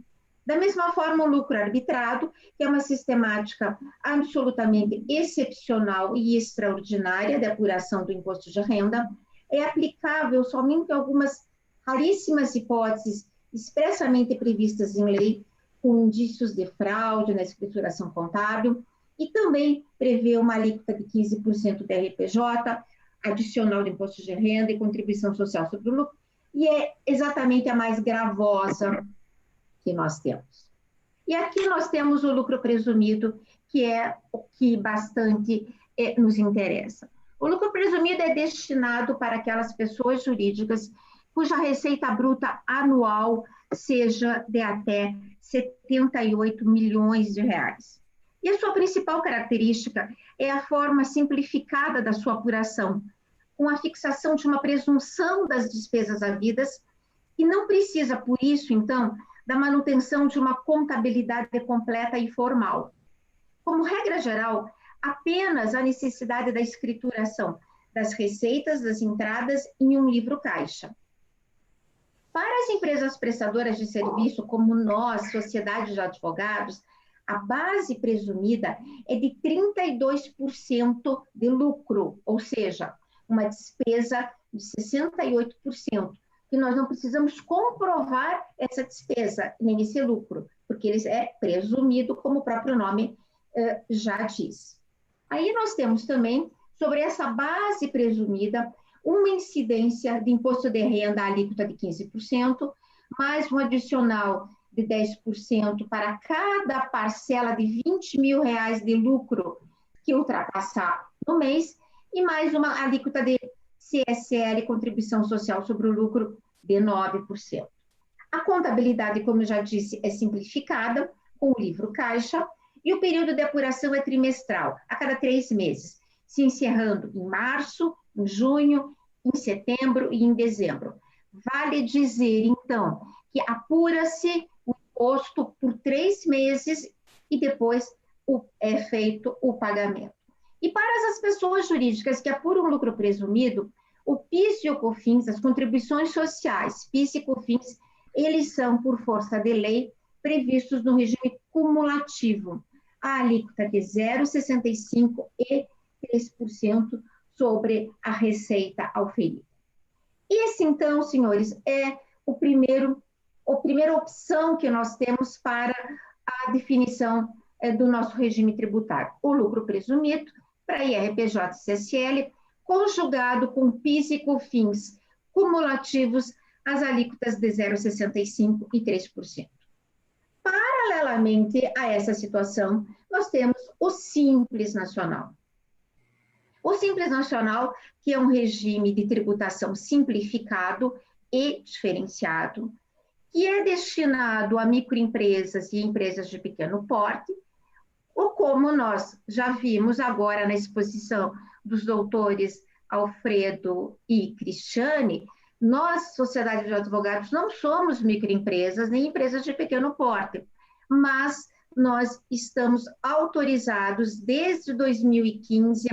Da mesma forma, o lucro arbitrado, que é uma sistemática absolutamente excepcional e extraordinária de apuração do imposto de renda, é aplicável somente em algumas raríssimas hipóteses expressamente previstas em lei, com indícios de fraude na escrituração contábil, e também prevê uma alíquota de 15% da RPJ, adicional de imposto de renda e contribuição social sobre o lucro, e é exatamente a mais gravosa que nós temos. E aqui nós temos o lucro presumido, que é o que bastante nos interessa. O lucro presumido é destinado para aquelas pessoas jurídicas cuja receita bruta anual seja de até 78 milhões de reais. E a sua principal característica é a forma simplificada da sua apuração, com a fixação de uma presunção das despesas havidas, e não precisa, por isso, então, da manutenção de uma contabilidade completa e formal. Como regra geral, apenas a necessidade da escrituração das receitas, das entradas em um livro caixa. Para as empresas prestadoras de serviço, como nós, Sociedade de Advogados, a base presumida é de 32% de lucro, ou seja, uma despesa de 68%, que nós não precisamos comprovar essa despesa, nem esse lucro, porque ele é presumido, como o próprio nome já diz. Aí nós temos também, sobre essa base presumida, uma incidência de imposto de renda alíquota de 15%, mais um adicional de 10% para cada parcela de 20 mil reais de lucro que ultrapassar no mês, e mais uma alíquota de CSL, contribuição social sobre o lucro, de 9%. A contabilidade, como eu já disse, é simplificada, com o livro caixa, e o período de apuração é trimestral, a cada 3 meses, se encerrando em março, em junho, em setembro e em dezembro. Vale dizer, então, que apura-se o imposto por 3 meses e depois é feito o pagamento. E para as pessoas jurídicas que apuram lucro presumido, o PIS e o COFINS, as contribuições sociais, PIS e COFINS, eles são, por força de lei, previstos no regime cumulativo, a alíquota de 0,65% e 3% sobre a receita auferida. Esse, então, senhores, é a primeira opção que nós temos para a definição do nosso regime tributário. O lucro presumido para IRPJ e CSL, conjugado com PIS e COFINS cumulativos, as alíquotas de 0,65% e 3%. Paralelamente a essa situação, nós temos o Simples Nacional. O Simples Nacional, que é um regime de tributação simplificado e diferenciado, que é destinado a microempresas e empresas de pequeno porte, ou como nós já vimos agora na exposição dos doutores Alfredo e Cristiane, nós, Sociedade de Advogados, não somos microempresas nem empresas de pequeno porte, mas nós estamos autorizados desde 2015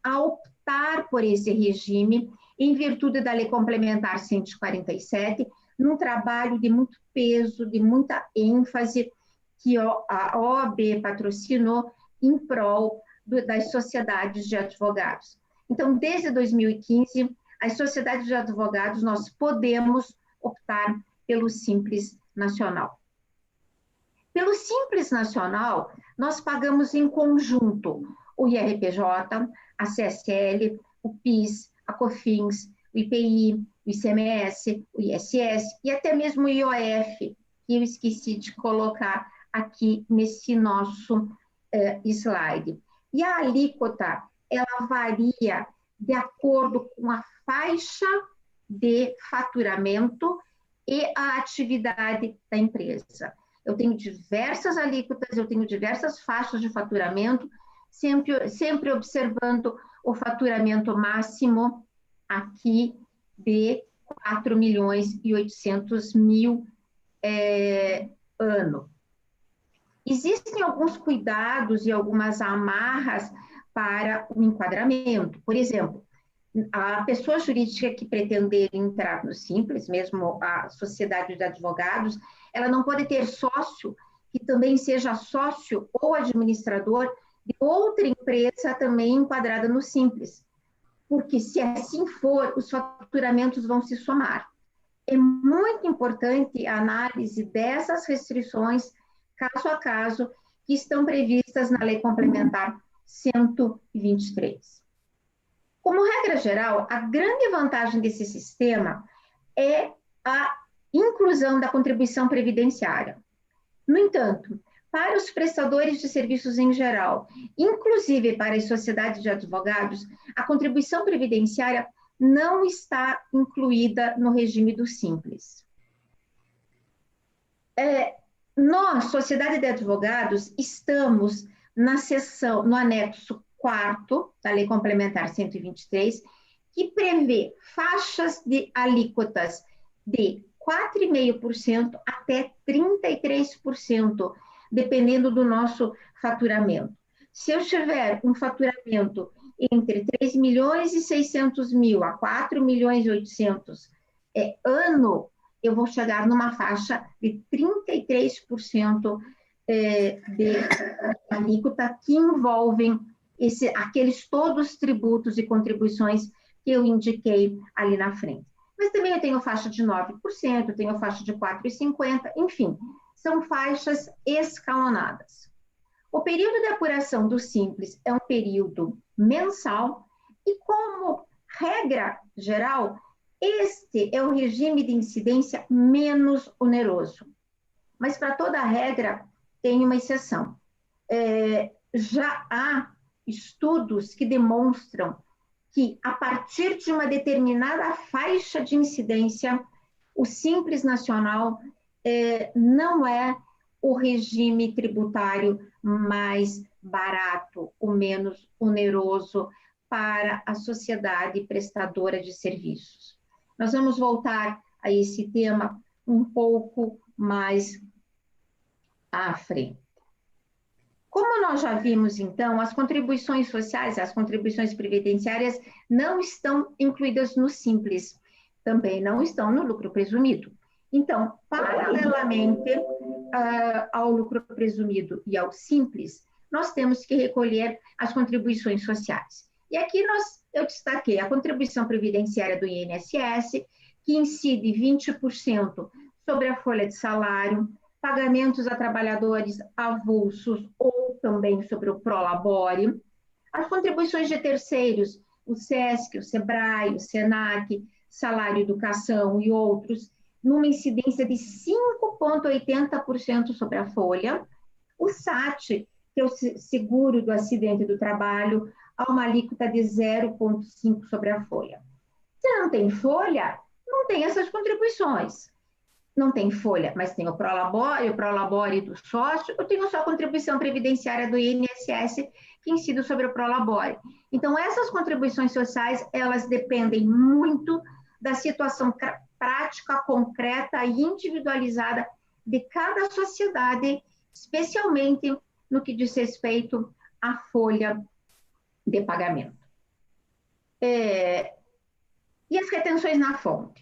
a optar por esse regime em virtude da Lei Complementar 147, num trabalho de muito peso, de muita ênfase, que a OAB patrocinou em prol das sociedades de advogados. Então, desde 2015, as sociedades de advogados, nós podemos optar pelo Simples Nacional. Pelo Simples Nacional, nós pagamos em conjunto o IRPJ, a CSL, o PIS, a COFINS, o IPI, o ICMS, o ISS e até mesmo o IOF, que eu esqueci de colocar aqui nesse nosso slide. E a alíquota, ela varia de acordo com a faixa de faturamento e a atividade da empresa. Eu tenho diversas alíquotas, eu tenho diversas faixas de faturamento, sempre observando o faturamento máximo aqui de 4.800.000 ano. Existem alguns cuidados e algumas amarras para o enquadramento. Por exemplo, a pessoa jurídica que pretender entrar no Simples, mesmo a sociedade de advogados, ela não pode ter sócio que também seja sócio ou administrador de outra empresa também enquadrada no Simples, porque se assim for, os faturamentos vão se somar. é muito importante a análise dessas restrições, caso a caso, que estão previstas na Lei Complementar 123. Como regra geral, a grande vantagem desse sistema é a inclusão da contribuição previdenciária. No entanto, para os prestadores de serviços em geral, inclusive para as sociedades de advogados, a contribuição previdenciária não está incluída no regime do Simples. Nós, Sociedade de Advogados, estamos na seção, no anexo 4º da Lei Complementar 123, que prevê faixas de alíquotas de 4,5% até 33%, dependendo do nosso faturamento. Se eu tiver um faturamento entre 3 milhões e 600 mil a 4 milhões e 800 ano, eu vou chegar numa faixa de 33% de alíquota que envolvem aqueles todos tributos e contribuições que eu indiquei ali na frente. Mas também eu tenho faixa de 9%, tenho faixa de 4,50%, enfim, são faixas escalonadas. O período de apuração do Simples é um período mensal e, como regra geral, este é o regime de incidência menos oneroso. Mas, para toda regra, tem uma exceção. Já há estudos que demonstram que, a partir de uma determinada faixa de incidência, o Simples Nacional não é o regime tributário mais barato, o menos oneroso para a sociedade prestadora de serviços. Nós vamos voltar a esse tema um pouco mais à frente. Como nós já vimos, então, as contribuições sociais, as contribuições previdenciárias não estão incluídas no Simples, também não estão no lucro presumido. Então, paralelamente ao lucro presumido e ao Simples, nós temos que recolher as contribuições sociais. E aqui eu destaquei a contribuição previdenciária do INSS, que incide 20% sobre a folha de salário, pagamentos a trabalhadores avulsos ou também sobre o Prolabore, as contribuições de terceiros, o SESC, o SEBRAE, o SENAC, Salário Educação e outros, numa incidência de 5,80% sobre a folha, o SAT, que é o seguro do acidente do trabalho, a uma alíquota de 0,5% sobre a folha. Se não tem folha, não tem essas contribuições. Não tem folha, mas tem o Prolabore do sócio, eu tenho só a contribuição previdenciária do INSS, que incide sobre o Prolabore. Então, essas contribuições sociais, elas dependem muito da situação prática, concreta e individualizada de cada sociedade, especialmente no que diz respeito à folha de pagamento. E as retenções na fonte?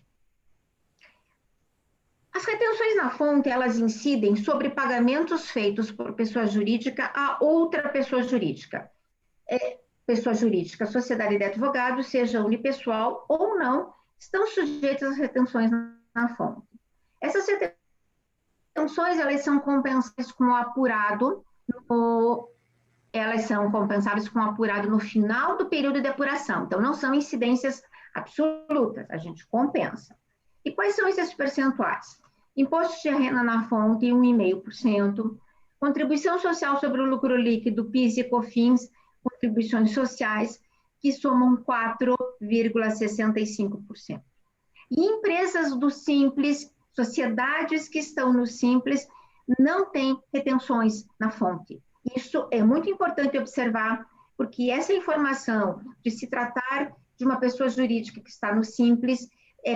As retenções na fonte, elas incidem sobre pagamentos feitos por pessoa jurídica a outra pessoa jurídica. Pessoa jurídica, sociedade de advogados, seja unipessoal ou não, estão sujeitas às retenções na fonte. Essas retenções, elas são compensadas com o apurado, no final do período de apuração. Então, não são incidências absolutas, a gente compensa. E quais são esses percentuais? Imposto de renda na fonte, 1,5%. Contribuição social sobre o lucro líquido, PIS e COFINS, contribuições sociais, que somam 4,65%. E empresas do Simples, sociedades que estão no Simples, não têm retenções na fonte. Isso é muito importante observar, porque essa informação de se tratar de uma pessoa jurídica que está no Simples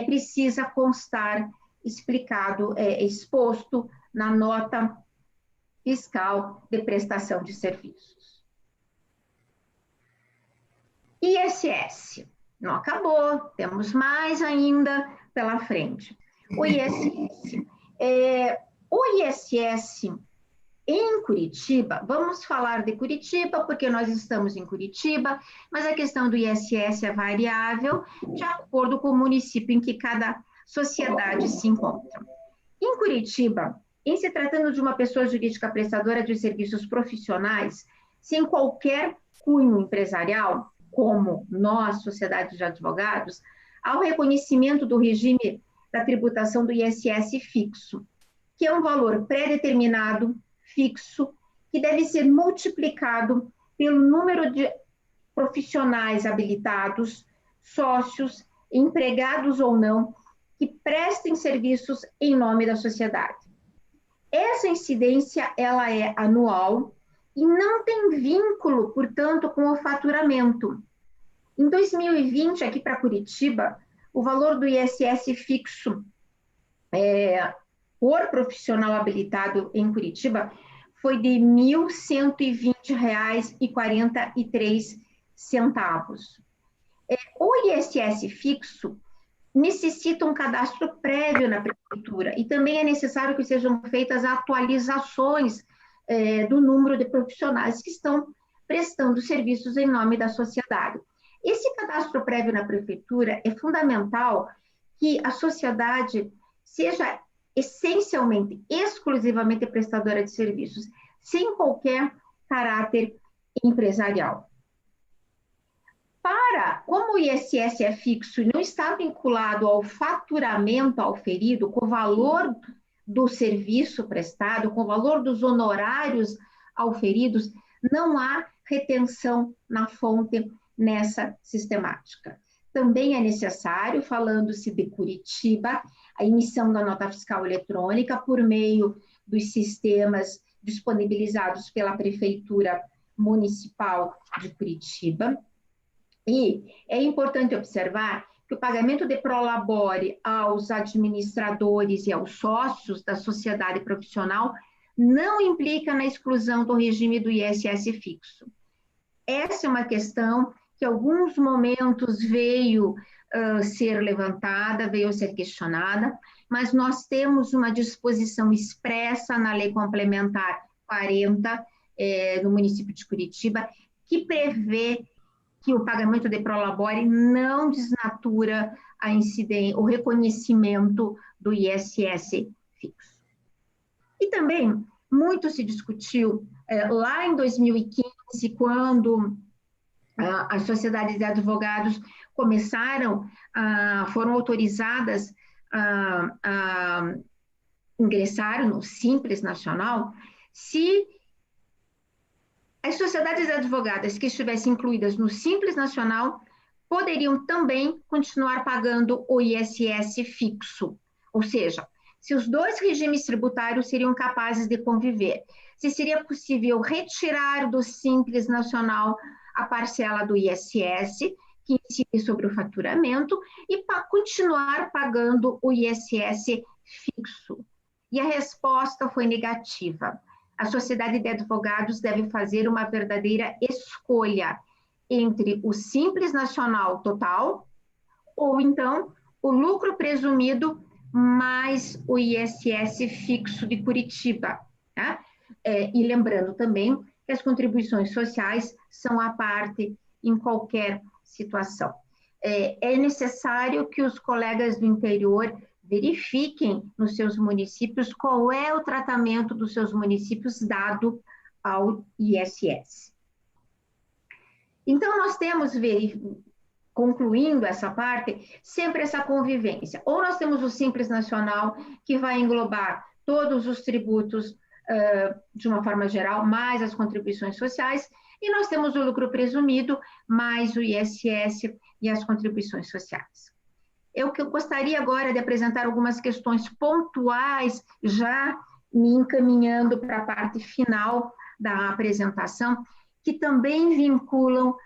precisa constar explicado, exposto na nota fiscal de prestação de serviços. ISS. Não acabou, temos mais ainda pela frente. O ISS. O ISS em Curitiba, vamos falar de Curitiba, porque nós estamos em Curitiba, mas a questão do ISS é variável, de acordo com o município em que cada sociedade se encontram. Em Curitiba, em se tratando de uma pessoa jurídica prestadora de serviços profissionais, sem qualquer cunho empresarial, como nós, Sociedade de Advogados, há o reconhecimento do regime da tributação do ISS fixo, que é um valor pré-determinado, fixo, que deve ser multiplicado pelo número de profissionais habilitados, sócios, empregados ou não, que prestem serviços em nome da sociedade. Essa incidência, ela é anual e não tem vínculo, portanto, com o faturamento. Em 2020, aqui para Curitiba, o valor do ISS fixo por profissional habilitado em Curitiba foi de R$ 1.120,43. O ISS fixo necessita um cadastro prévio na prefeitura e também é necessário que sejam feitas atualizações do número de profissionais que estão prestando serviços em nome da sociedade. Esse cadastro prévio na prefeitura é fundamental que a sociedade seja essencialmente, exclusivamente prestadora de serviços, sem qualquer caráter empresarial. Como o ISS é fixo e não está vinculado ao faturamento auferido, com o valor do serviço prestado, com o valor dos honorários auferidos, não há retenção na fonte nessa sistemática. Também é necessário, falando-se de Curitiba, a emissão da nota fiscal eletrônica por meio dos sistemas disponibilizados pela Prefeitura Municipal de Curitiba. E é importante observar que o pagamento de prolabore aos administradores e aos sócios da sociedade profissional não implica na exclusão do regime do ISS fixo. Essa é uma questão que em alguns momentos veio ser levantada, veio ser questionada, mas nós temos uma disposição expressa na Lei Complementar 40 no município de Curitiba, que prevê que o pagamento de prolabore não desnatura o reconhecimento do ISS fixo. E também, muito se discutiu lá em 2015, quando as sociedades de advogados foram autorizadas a ingressar no Simples Nacional, se as sociedades de advogadas que estivessem incluídas no Simples Nacional poderiam também continuar pagando o ISS fixo, ou seja, se os dois regimes tributários seriam capazes de conviver, se seria possível retirar do Simples Nacional a parcela do ISS, que incide sobre o faturamento, e continuar pagando o ISS fixo. E a resposta foi negativa. A sociedade de advogados deve fazer uma verdadeira escolha entre o Simples Nacional total ou, então, o lucro presumido mais o ISS fixo de Curitiba. Tá? E lembrando também que as contribuições sociais são à parte em qualquer situação. É necessário que os colegas do interior verifiquem nos seus municípios qual é o tratamento dos seus municípios dado ao ISS. Então, nós temos, concluindo essa parte, sempre essa convivência. Ou nós temos o Simples Nacional, que vai englobar todos os tributos de uma forma geral, mais as contribuições sociais, e nós temos o lucro presumido, mais o ISS e as contribuições sociais. Eu gostaria agora de apresentar algumas questões pontuais, já me encaminhando para a parte final da apresentação, que também vinculam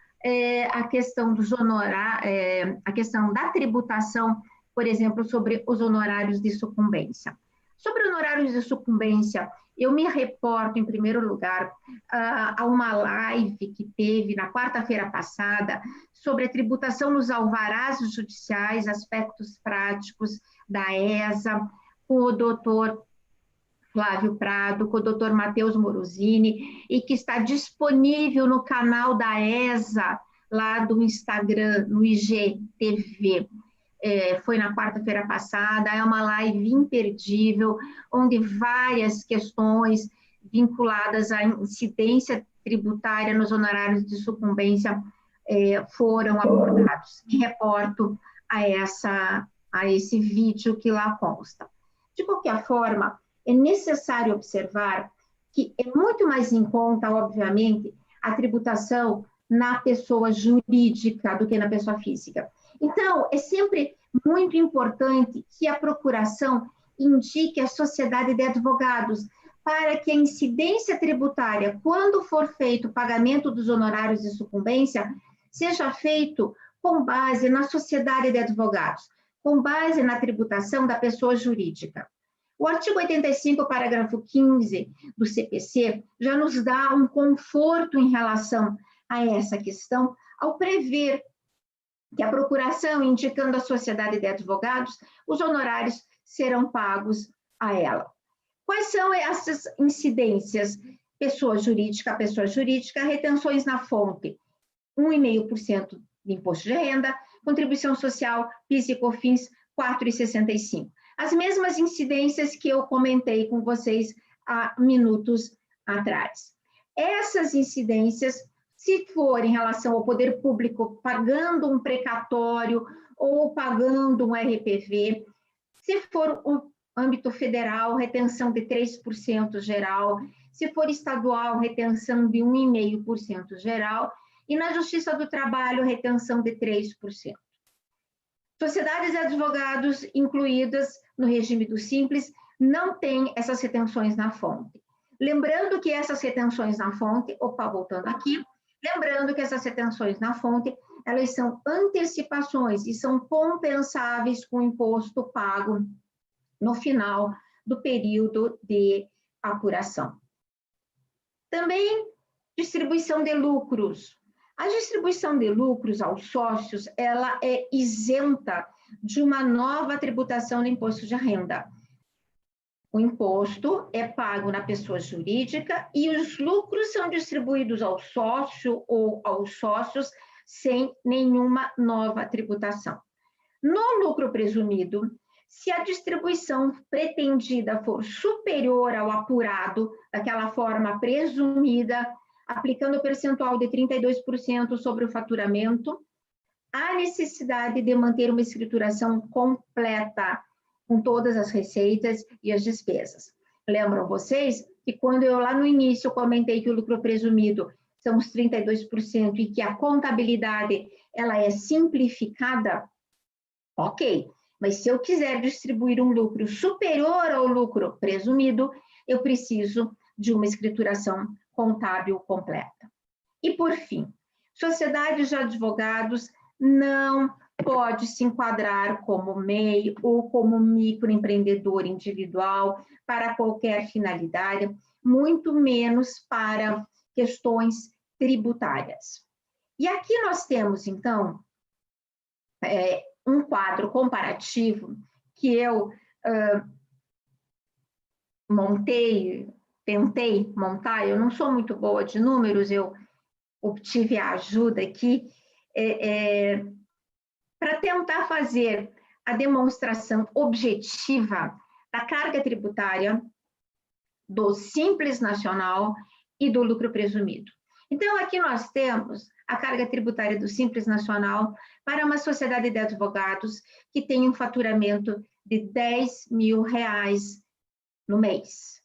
a questão dos a questão da tributação, por exemplo, sobre os honorários de sucumbência. Sobre honorários de sucumbência, eu me reporto, em primeiro lugar, a uma live que teve na quarta-feira passada sobre a tributação nos alvarás judiciais, aspectos práticos da ESA, com o doutor Flávio Prado, com o doutor Matheus Morosini, e que está disponível no canal da ESA, lá do Instagram, no IGTV. foi na quarta-feira passada, é uma live imperdível, onde várias questões vinculadas à incidência tributária nos honorários de sucumbência foram abordados. Me reporto a esse vídeo que lá consta. De qualquer forma, é necessário observar que é muito mais em conta, obviamente, a tributação na pessoa jurídica do que na pessoa física. Então, é sempre muito importante que a procuração indique a sociedade de advogados para que a incidência tributária, quando for feito o pagamento dos honorários de sucumbência, seja feito com base na sociedade de advogados, com base na tributação da pessoa jurídica. O artigo 85, parágrafo 15 do CPC, já nos dá um conforto em relação a essa questão, ao prever que a procuração, indicando a sociedade de advogados, os honorários serão pagos a ela. Quais são essas incidências? Pessoa jurídica, retenções na fonte, 1,5% de imposto de renda, contribuição social, PIS e COFINS, 4,65%. As mesmas incidências que eu comentei com vocês há minutos atrás. Essas incidências, se for em relação ao poder público pagando um precatório ou pagando um RPV, se for o âmbito federal, retenção de 3% geral, se for estadual, retenção de 1,5% geral, e na Justiça do Trabalho, retenção de 3%. Sociedades de advogados incluídas no regime do Simples não têm essas retenções na fonte. Lembrando que essas retenções na fonte, voltando aqui, lembrando que essas retenções na fonte, elas são antecipações e são compensáveis com o imposto pago no final do período de apuração. Também distribuição de lucros. A distribuição de lucros aos sócios, ela é isenta de uma nova tributação do imposto de renda. O imposto é pago na pessoa jurídica e os lucros são distribuídos ao sócio ou aos sócios sem nenhuma nova tributação. No lucro presumido, se a distribuição pretendida for superior ao apurado, daquela forma presumida, aplicando o percentual de 32% sobre o faturamento, há necessidade de manter uma escrituração completa, com todas as receitas e as despesas. Lembram vocês que quando eu lá no início comentei que o lucro presumido são os 32% e que a contabilidade ela é simplificada? Ok, mas se eu quiser distribuir um lucro superior ao lucro presumido, eu preciso de uma escrituração contábil completa. E, por fim, sociedades de advogados não pode se enquadrar como MEI ou como microempreendedor individual para qualquer finalidade, muito menos para questões tributárias. E aqui nós temos, então, um quadro comparativo que eu tentei montar. Eu não sou muito boa de números, eu obtive a ajuda aqui, para tentar fazer a demonstração objetiva da carga tributária do Simples Nacional e do lucro presumido. Então, aqui nós temos a carga tributária do Simples Nacional para uma sociedade de advogados que tem um faturamento de R$10 mil no mês.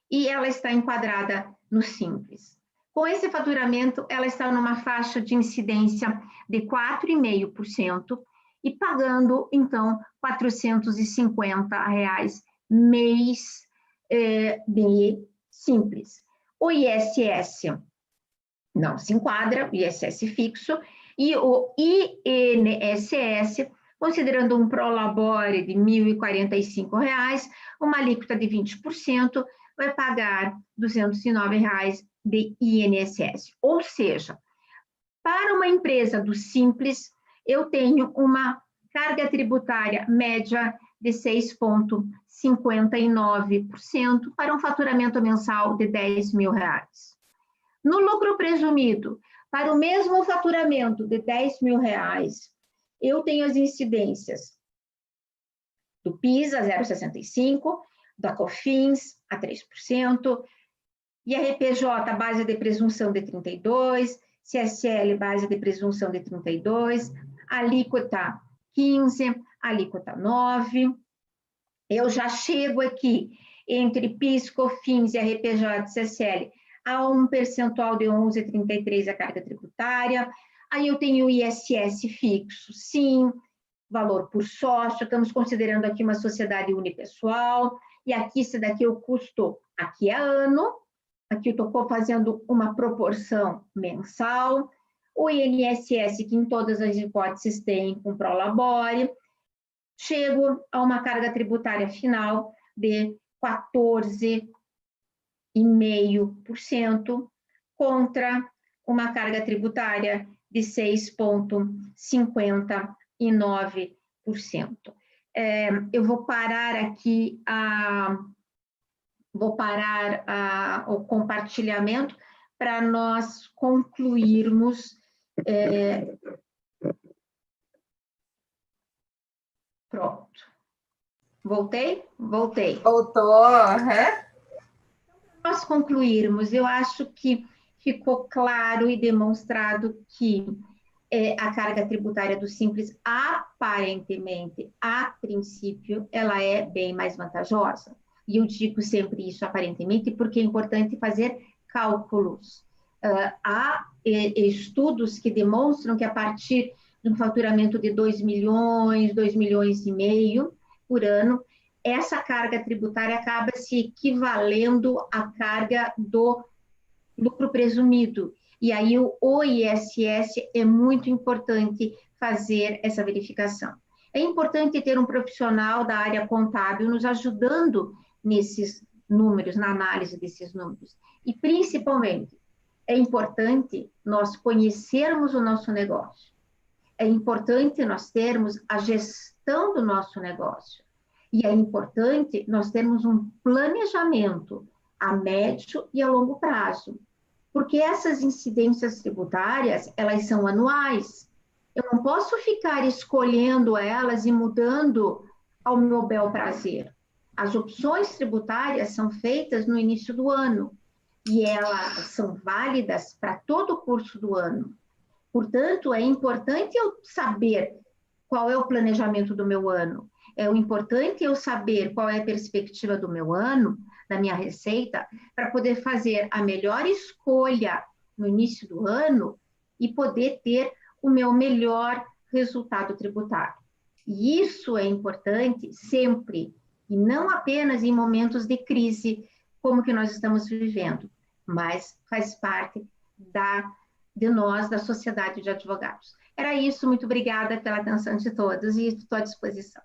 E ela está enquadrada no Simples. Com esse faturamento, ela está numa faixa de incidência de 4,5% e pagando, então, R$450 mês de Simples. O ISS não se enquadra, o ISS fixo, e o INSS, considerando um prolabore de R$ 1.045, uma alíquota de 20%, vai pagar R$ 209 de INSS. Ou seja, para uma empresa do Simples, eu tenho uma carga tributária média de 6,59% para um faturamento mensal de R$10 mil. No lucro presumido, para o mesmo faturamento de R$10 mil, eu tenho as incidências do PIS a 0,65%, da COFINS a 3%, IRPJ, base de presunção de 32%, CSL, base de presunção de 32%, alíquota 15%, alíquota 9%. Eu já chego aqui entre PIS, COFINS, IRPJ e CSL a um percentual de 11,33% a carga tributária. Aí eu tenho o ISS fixo, sim, valor por sócio, estamos considerando aqui uma sociedade unipessoal, e aqui, esse daqui o custo, aqui é ano, aqui eu estou fazendo uma proporção mensal, o INSS, que em todas as hipóteses tem com prolabore, chego a uma carga tributária final de 14,5% contra uma carga tributária de 6,59%. Eu vou parar aqui o compartilhamento para nós concluirmos. Pronto. Voltei? Voltei. Voltou. Nós concluirmos, eu acho que ficou claro e demonstrado que a carga tributária do Simples, aparentemente, a princípio, ela é bem mais vantajosa. E eu digo sempre isso, aparentemente, porque é importante fazer cálculos. Há estudos que demonstram que a partir de um faturamento de 2 milhões, 2 milhões e meio por ano, essa carga tributária acaba se equivalendo à carga do lucro presumido. E aí o ISS é muito importante fazer essa verificação. É importante ter um profissional da área contábil nos ajudando nesses números, na análise desses números. E, principalmente, é importante nós conhecermos o nosso negócio. É importante nós termos a gestão do nosso negócio. E é importante nós termos um planejamento a médio e a longo prazo. Porque essas incidências tributárias, elas são anuais. Eu não posso ficar escolhendo elas e mudando ao meu bel prazer. As opções tributárias são feitas no início do ano e elas são válidas para todo o curso do ano. Portanto, é importante eu saber qual é o planejamento do meu ano. É importante eu saber qual é a perspectiva do meu ano, da minha receita, para poder fazer a melhor escolha no início do ano e poder ter o meu melhor resultado tributário. E isso é importante sempre, e não apenas em momentos de crise, como que nós estamos vivendo, mas faz parte de nós, da sociedade de advogados. Era isso, muito obrigada pela atenção de todos e estou à disposição.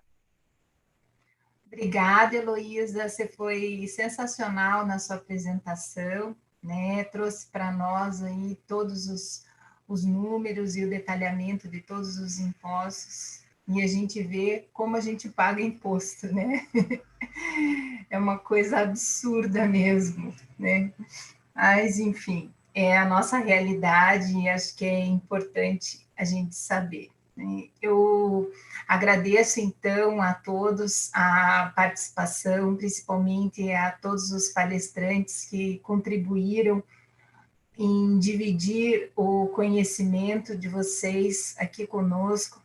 Obrigada, Heloísa, você foi sensacional na sua apresentação, né? Trouxe para nós aí todos os números e o detalhamento de todos os impostos, e a gente vê como a gente paga imposto, né? É uma coisa absurda mesmo, né? Mas, enfim, é a nossa realidade e acho que é importante a gente saber. Eu agradeço, então, a todos a participação, principalmente a todos os palestrantes que contribuíram em dividir o conhecimento de vocês aqui conosco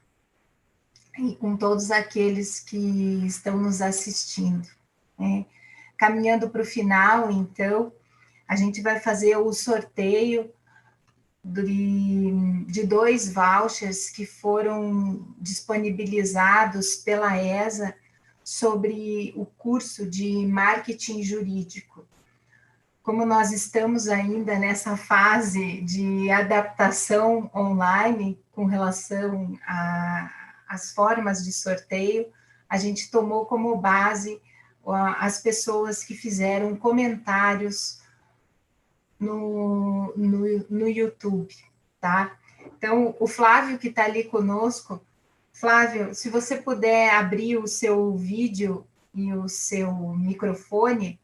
e com todos aqueles que estão nos assistindo. Caminhando para o final, então, a gente vai fazer o sorteio de 2 vouchers que foram disponibilizados pela ESA sobre o curso de marketing jurídico. Como nós estamos ainda nessa fase de adaptação online com relação às formas de sorteio, a gente tomou como base as pessoas que fizeram comentários no YouTube, tá? Então, o Flávio que está ali conosco, Flávio, se você puder abrir o seu vídeo e o seu microfone.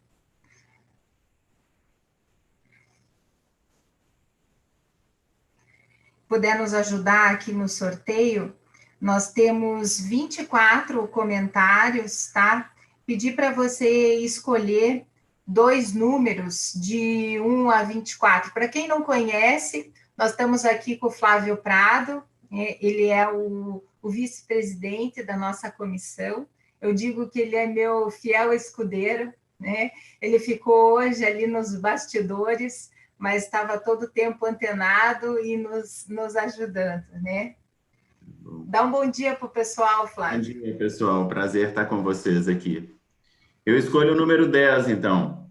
Puder nos ajudar aqui no sorteio, Nós temos 24 comentários, tá? Pedi para você escolher 2 números de 1 a 24. Para quem não conhece, nós estamos aqui com o Flávio Prado, ele é o vice-presidente da nossa comissão. Eu digo que ele é meu fiel escudeiro, né? Ele ficou hoje ali nos bastidores, mas estava todo o tempo antenado e nos ajudando, né? Dá um bom dia para o pessoal, Flávio. Bom dia, pessoal. Prazer estar com vocês aqui. Eu escolho o número 10, então.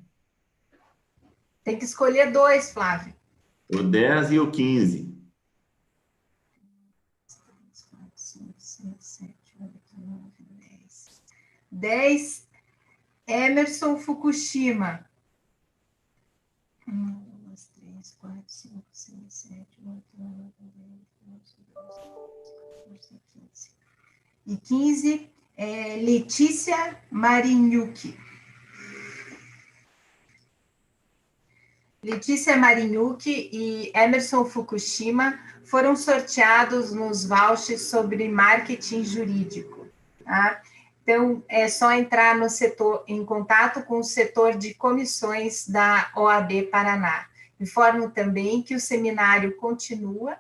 Tem que escolher 2, Flávio. O 10 e o 15. 10, Emerson Fukushima. 1, 2, 3, 4, 5, 6, 7, 8, 9, 10, 11, 12, 15. E 15, Letícia Marinhucci. Letícia Marinhucci e Emerson Fukushima foram sorteados nos vouchers sobre marketing jurídico, tá? Então, é só entrar no setor, em contato com o setor de comissões da OAB Paraná. Informo também que o seminário continua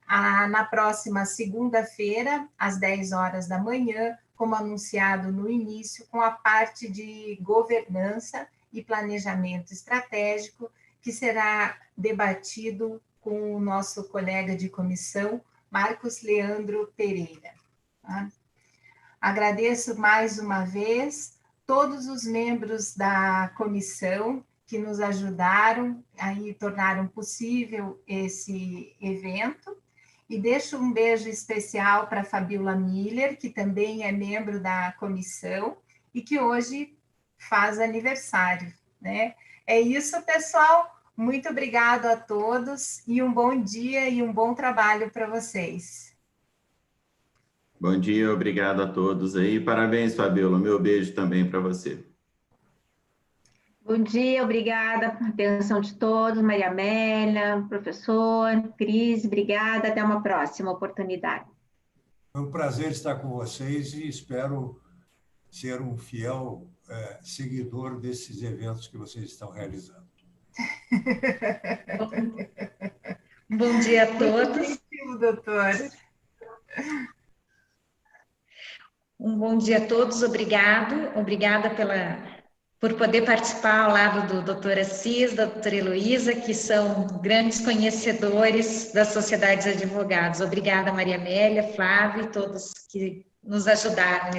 na próxima segunda-feira, às 10 horas da manhã, como anunciado no início, com a parte de governança e planejamento estratégico, que será debatido com o nosso colega de comissão, Marcos Leandro Pereira. Tá? Agradeço mais uma vez todos os membros da comissão que nos ajudaram e tornaram possível esse evento. E deixo um beijo especial para a Fabiola Miller, que também é membro da comissão e que hoje faz aniversário, né? É isso, pessoal. Muito obrigado a todos e um bom dia e um bom trabalho para vocês. Bom dia, obrigado a todos aí. Parabéns, Fabiola. Meu beijo também para você. Bom dia, obrigada pela atenção de todos, Maria Amélia, professor, Cris, obrigada, até uma próxima oportunidade. Foi um prazer estar com vocês e espero ser um fiel seguidor desses eventos que vocês estão realizando. Bom dia a todos. Muito doutora. Um bom dia a todos, obrigada por poder participar ao lado do doutor Assis, da doutora Heloísa, que são grandes conhecedores das sociedades de advogados. Obrigada, Maria Amélia, Flávio e todos que nos ajudaram nesse